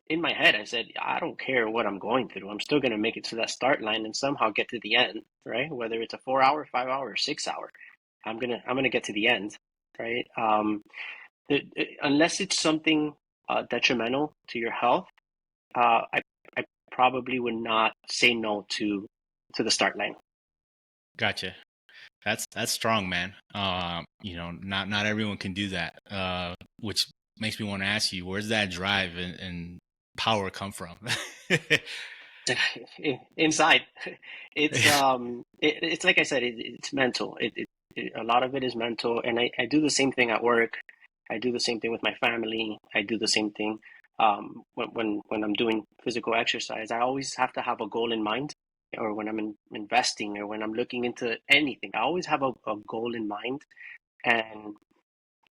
in my head, I said, I don't care what I'm going through. I'm still going to make it to that start line and somehow get to the end, right? Whether it's a 4 hour, 5 hour, 6 hour, I'm gonna get to the end, right? Unless it's something detrimental to your health, I probably would not say no to the start line.
Gotcha. That's strong, man. Not everyone can do that. Which makes me want to ask you, where's that drive and power come from?
Inside. It's like I said, it's mental. A lot of it is mental, and I do the same thing at work. I do the same thing with my family. I do the same thing when I'm doing physical exercise. I always have to have a goal in mind, or when I'm investing, or when I'm looking into anything. I always have a goal in mind, and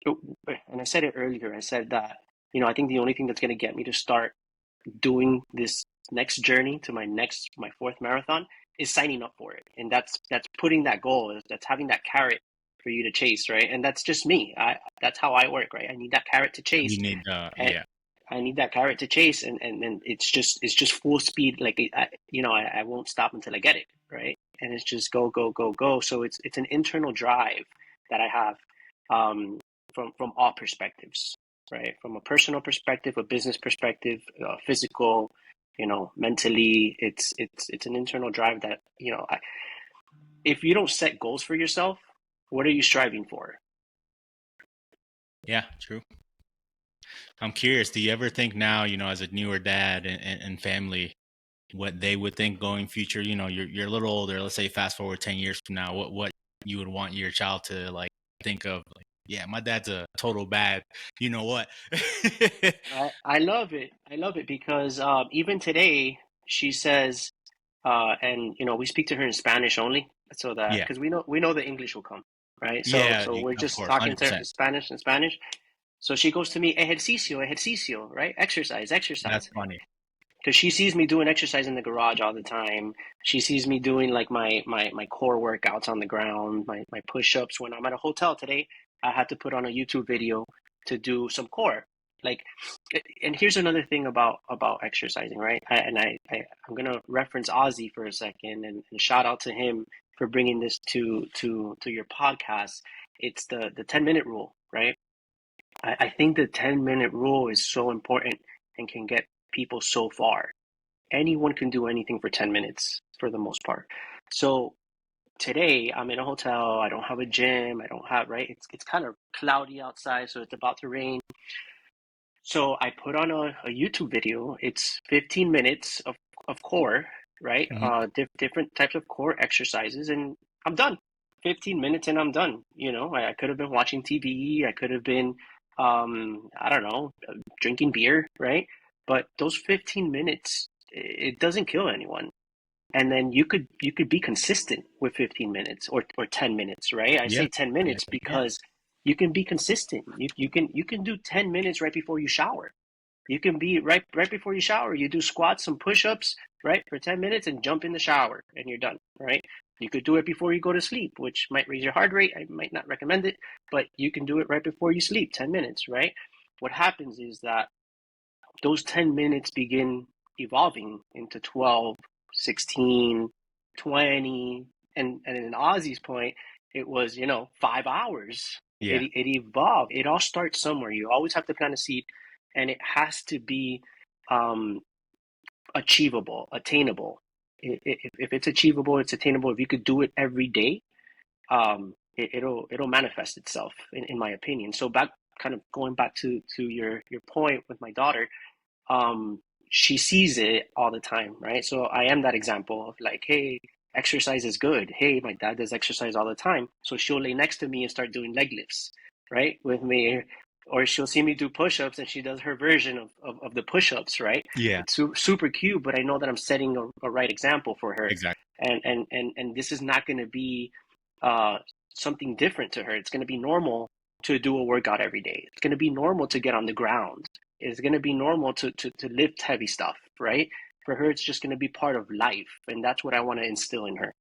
and I said it earlier. I said that I think the only thing that's going to get me to start doing this next journey to my fourth marathon is signing up for it, and that's putting that goal, that's having that carrot for you to chase, right? And that's just me. That's how I work, right? I need that carrot to chase,
You need,
and
yeah,
I need that carrot to chase, and it's just full speed. Like I won't stop until I get it, right? And it's just go go go go. So it's an internal drive that I have, from all perspectives, right? From a personal perspective, a business perspective, physical, mentally. It's an internal drive that if you don't set goals for yourself, what are you striving for?
yeah, true. I'm curious. Do you ever think now, as a newer dad and family, what they would think going future? You're a little older. Let's say fast forward 10 years from now, what you would want your child to like think of? Like, yeah, my dad's a total bad. You know what?
I love it. I love it because even today she says, and we speak to her in Spanish only, so that
Yeah,
because we know the English will come, right? So
yeah,
so we're
of
just
course,
talking to her
100%.
in Spanish and Spanish. So she goes to me, ejercicio, ejercicio, right? Exercise,
That's
exercise.
funny.
Because she sees me doing exercise in the garage all the time. She sees me doing like my core workouts on the ground, my push-ups. When I'm at a hotel today, I had to put on a YouTube video to do some core. Like, and here's another thing about exercising, right? I'm gonna reference Ozzy for a second and shout out to him for bringing this to your podcast. It's the 10-minute rule, right? I think the 10-minute rule is so important and can get people so far. Anyone can do anything for 10 minutes for the most part. So today I'm in a hotel. I don't have a gym. I don't have, right? It's kind of cloudy outside, so it's about to rain. So I put on a YouTube video. It's 15 minutes of core, right?
Hmm.
Different types of core exercises, and I'm done. 15 minutes and I'm done. I could have been watching TV. I could have been, I don't know, drinking beer, right? But those 15 minutes, it doesn't kill anyone. And then you could be consistent with 15 minutes or 10 minutes, right? I
Yeah,
say 10
yeah,
minutes
yeah.
because you can be consistent. You can do 10 minutes right before you shower. You can be right before you shower. You do squats, some push-ups, right, for 10 minutes and jump in the shower and you're done, right? You could do it before you go to sleep, which might raise your heart rate. I might not recommend it, but you can do it right before you sleep, 10 minutes, right? What happens is that those 10 minutes begin evolving into 12, 16, 20, and in Ozzy's point, it was, 5 hours.
Yeah.
It evolved. It all starts somewhere. You always have to plant a seed, and it has to be um, achievable, attainable. If it's achievable, it's attainable. If you could do it every day, it'll manifest itself, in my opinion. So kind of going back to your point with my daughter, she sees it all the time, right? So I am that example of like, hey, exercise is good. Hey, my dad does exercise all the time. So she'll lay next to me and start doing leg lifts, right? With me. Or she'll see me do push-ups and she does her version of the push-ups, right?
Yeah,
It's super cute, but I know that I'm setting a right example for her.
exactly.
And this is not going to be uh, something different to her. It's going to be normal to do a workout every day. It's going to be normal to get on the ground. It's going to be normal to lift heavy stuff, right? For her, it's just going to be part of life. And that's what I want to instill in her.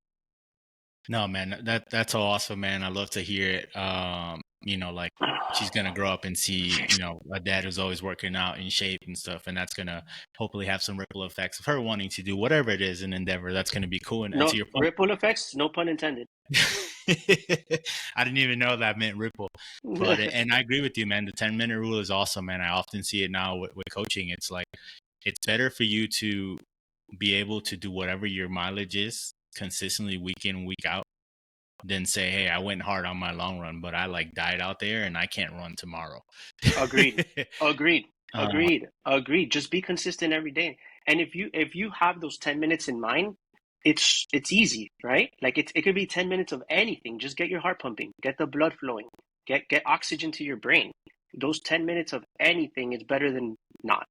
No, man, that's awesome, man. I love to hear it. Like she's gonna grow up and see, a dad who's always working out in shape and stuff, and that's gonna hopefully have some ripple effects of her wanting to do whatever it is an endeavor. That's gonna be cool. And
No
to your point,
ripple effects, no pun intended.
I didn't even know that meant ripple, but and I agree with you, man. The 10-minute rule is awesome, man. I often see it now with coaching. It's like it's better for you to be able to do whatever your mileage is consistently week in, week out than say, hey, I went hard on my long run, but I like died out there and I can't run tomorrow.
Agreed. Agreed.
uh,
Agreed. Agreed. Just be consistent every day. And if you have those 10 minutes in mind, it's easy, right? Like it could be 10 minutes of anything. Just get your heart pumping, get the blood flowing, get oxygen to your brain. Those 10 minutes of anything is better than not.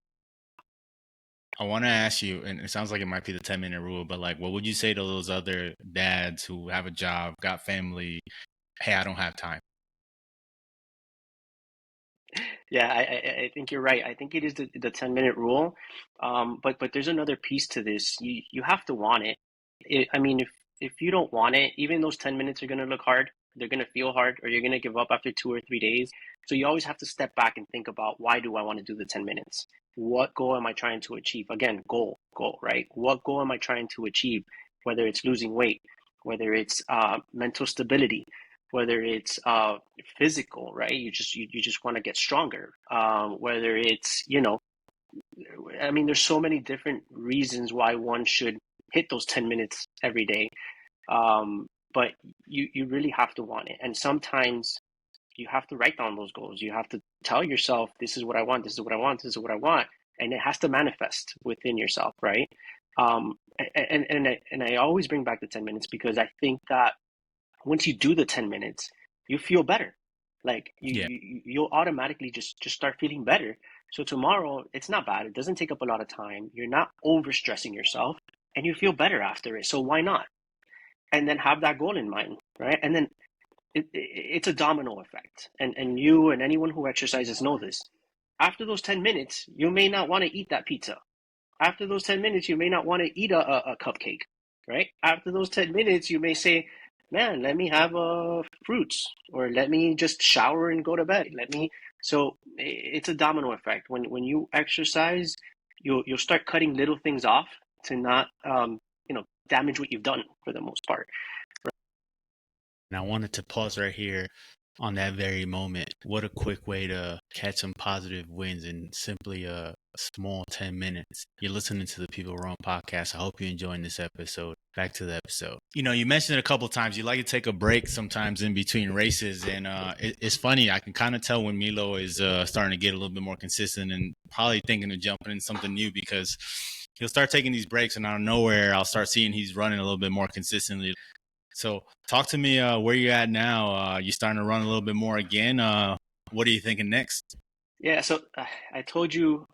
I want to ask you, and it sounds like it might be the 10-minute rule, but like, what would you say to those other dads who have a job, got family? Hey, I don't have time.
Yeah, I think you're right. I think it is the 10-minute rule. But there's another piece to this. You have to want it. I mean, if you don't want it, even those 10 minutes are going to look hard. They're going to feel hard, or you're going to give up after 2 or 3 days. So you always have to step back and think about, why do I want to do the 10 minutes? What goal am I trying to achieve? Again, goal, right? What goal am I trying to achieve? Whether it's losing weight, whether it's mental stability, whether it's physical, right? You just want to get stronger. Whether it's, I mean, there's so many different reasons why one should hit those 10 minutes every day. But you really have to want it. And sometimes you have to write down those goals. You have to tell yourself, this is what I want, this is what I want, this is what I want. And it has to manifest within yourself, right? And I always bring back the 10 minutes, because I think that once you do the 10 minutes, you feel better. Like
Yeah.
you'll automatically just start feeling better. So tomorrow, it's not bad. It doesn't take up a lot of time. You're not over stressing yourself, and you feel better after it. So why not? And then have that goal in mind, right? And then it's a domino effect. And you and anyone who exercises know this. After those 10 minutes, you may not want to eat that pizza. After those 10 minutes, you may not want to eat a cupcake, right? After those 10 minutes, you may say, man, let me have fruits, or let me just shower and go to bed. So it's a domino effect. When you exercise, you'll start cutting little things off to not, damage what you've done for the most part.
And I wanted to pause right here on that very moment. What a quick way to catch some positive wins in simply a small 10 minutes. You're listening to the People Wrong podcast. I hope you're enjoying this episode. Back to the episode. You mentioned it a couple of times. You like to take a break sometimes in between races. And it's funny. I can kind of tell when Meelo is starting to get a little bit more consistent and probably thinking of jumping in something new, because he'll start taking these breaks, and out of nowhere, I'll start seeing he's running a little bit more consistently. So talk to me where you're at now. You starting to run a little bit more again. What are you thinking next?
Yeah, so I told you,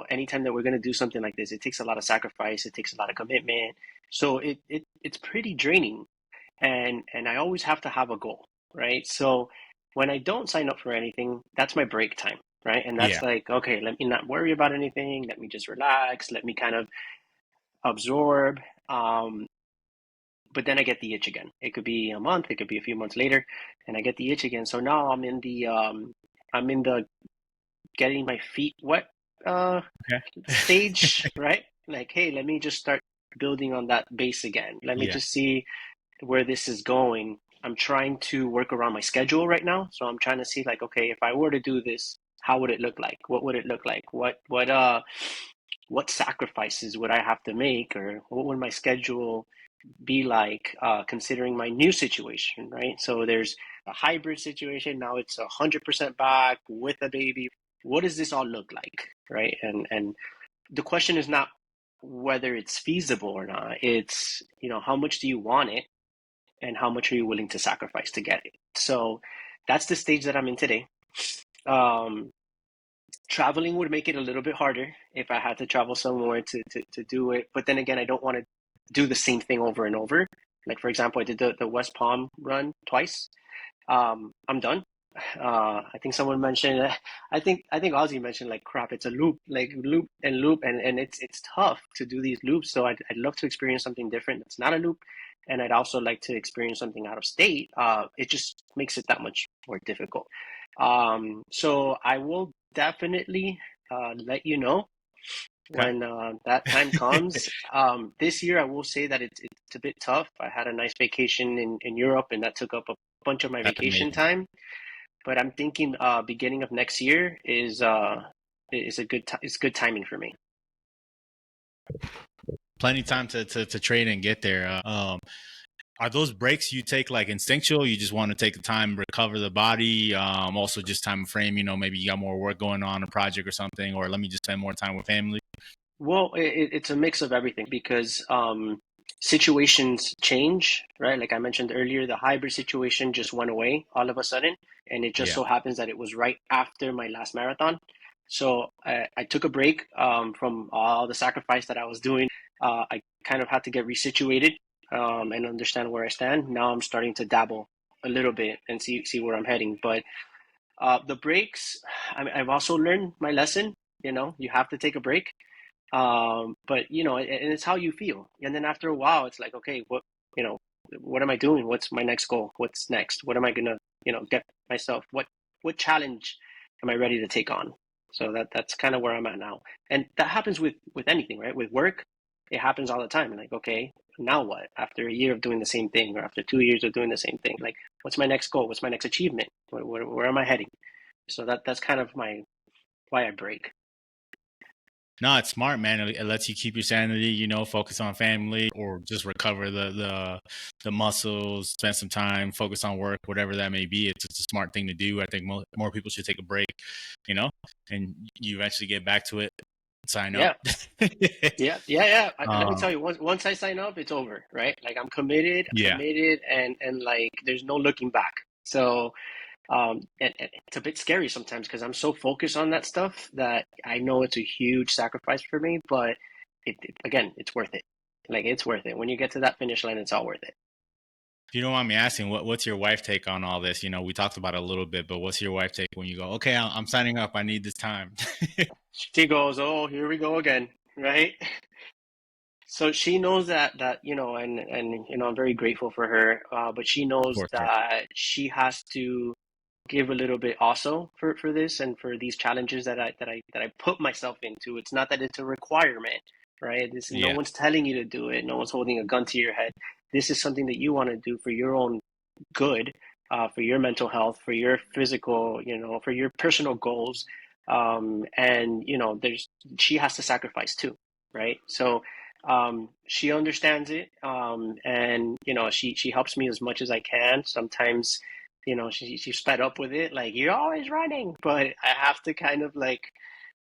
anytime that we're going to do something like this, it takes a lot of sacrifice, it takes a lot of commitment. So it's pretty draining, and I always have to have a goal, right? So when I don't sign up for anything, that's my break time, right? And
Yeah.
that's like, okay, let me not worry about anything, let me just relax, let me kind of absorb. Um, but then I get the itch again. It could be a month, it could be a few months later, and I get the itch again. So now I'm in the getting my feet wet
Okay.
stage, right? Like, hey, let me just start building on that base again. Let me
Yeah.
just see where this is going. I'm trying to work around my schedule right now. So I'm trying to see, like, okay, if I were to do this, how would it look like? What would it look like? What sacrifices would I have to make, or what would my schedule be like, considering my new situation, right? So there's a hybrid situation. Now it's 100% back with a baby. What does this all look like, right? And the question is not whether it's feasible or not. It's, how much do you want it, and how much are you willing to sacrifice to get it? So that's the stage that I'm in today. Um, Traveling would make it a little bit harder if I had to travel somewhere to do it. But then again, I don't want to do the same thing over and over. Like, for example, I did the West Palm run twice. I'm done. I think someone mentioned, I think Ozzy mentioned like crap. It's a loop, like loop and loop, and it's tough to do these loops. So I'd love to experience something different that's not a loop, and I'd also like to experience something out of state. It just makes it that much more difficult. So I will definitely let you know
Okay.
when that time comes. This year, I will say that it's a bit tough. I had a nice vacation in Europe, and that took up a bunch of my
That's
vacation
amazing.
time. But I'm thinking beginning of next year is a is good timing for me.
Plenty of time to train and get there. Are those breaks you take like instinctual? You just want to take the time, recover the body. Also just time frame, maybe you got more work going on, a project or something, or let me just spend more time with family.
Well, it's a mix of everything because situations change, right? Like I mentioned earlier, the hybrid situation just went away all of a sudden, and it just
Yeah.
so happens that it was right after my last marathon. So I took a break from all the sacrifice that I was doing. I kind of had to get resituated and understand where I stand. Now I'm starting to dabble a little bit and see where I'm heading. But the breaks, I've also learned my lesson. You have to take a break, but and it's how you feel. And then after a while, it's like, okay, you know, what am I doing? What's my next goal? What's next? What am I gonna, get myself? What challenge am I ready to take on? So that's kind of where I'm at now. And that happens with anything, right? With work, it happens all the time. Like, okay, now what? After a year of doing the same thing, or after 2 years of doing the same thing, like, what's my next goal? What's my next achievement? Where am I heading? So that's kind of my why I break.
No, it's smart, man. It lets you keep your sanity, focus on family or just recover the muscles, spend some time, focus on work, whatever that may be. It's a smart thing to do. I think more people should take a break, you know, and you eventually get back to it, sign up.
Yeah. Yeah. Let me
um,
tell you, once I sign up, it's over, right? Like I'm
yeah.
committed, and like there's no looking back. So, and it's a bit scary sometimes because I'm so focused on that stuff that I know it's a huge sacrifice for me, but again, it's worth it. Like it's worth it. When you get to that finish line, it's all worth it.
If you don't mind me asking, what's your wife take on all this? We talked about it a little bit, but what's your wife take when you go, okay, I'm signing up. I need this time. Of
She goes, "Oh, here we go again," right? So she knows that and I'm very grateful for her. But she knows
course, yeah.
that she has to give a little bit also for this and for these challenges that I put myself into. It's not that it's a requirement, right? No
Yeah.
one's telling you to do it. No one's holding a gun to your head. This is something that you want to do for your own good, for your mental health, for your physical, for your personal goals. And there's she has to sacrifice too, right? So she understands it, and she helps me as much as I can. Sometimes, she's fed up with it, like you're always running, but I have to kind of like,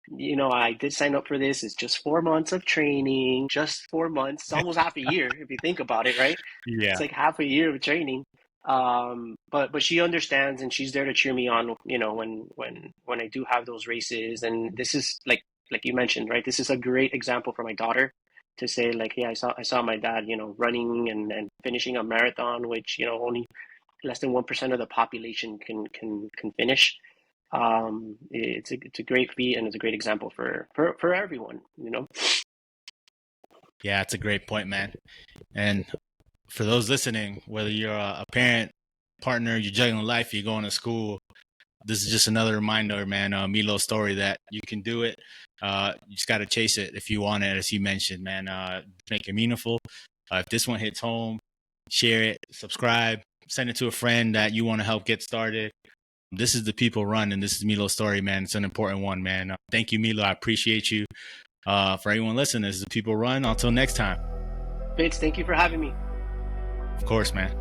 I did sign up for this. It's just 4 months of training, just 4 months. It's almost half a year if you think about it, right? It's
Yeah.
like half a year of training. But she understands and she's there to cheer me on, when I do have those races. And this is like you mentioned, right? This is a great example for my daughter to say like, yeah, I saw my dad, running and finishing a marathon, which, only less than 1% of the population can finish. It's a great feat and it's a great example for everyone,
Yeah, it's a great point, man. And for those listening, whether you're a parent, partner, you're juggling life, you're going to school, this is just another reminder, man. Meelo's story that you can do it. You just got to chase it if you want it, as you mentioned, man. Make it meaningful. If this one hits home, share it, subscribe, send it to a friend that you want to help get started. This is the people run, and this is Meelo's story, man. It's an important one, man. Thank you, Meelo. I appreciate you. For anyone listening, this is the people run. Until next time.
Fitz, thank you for having me.
Of course, man.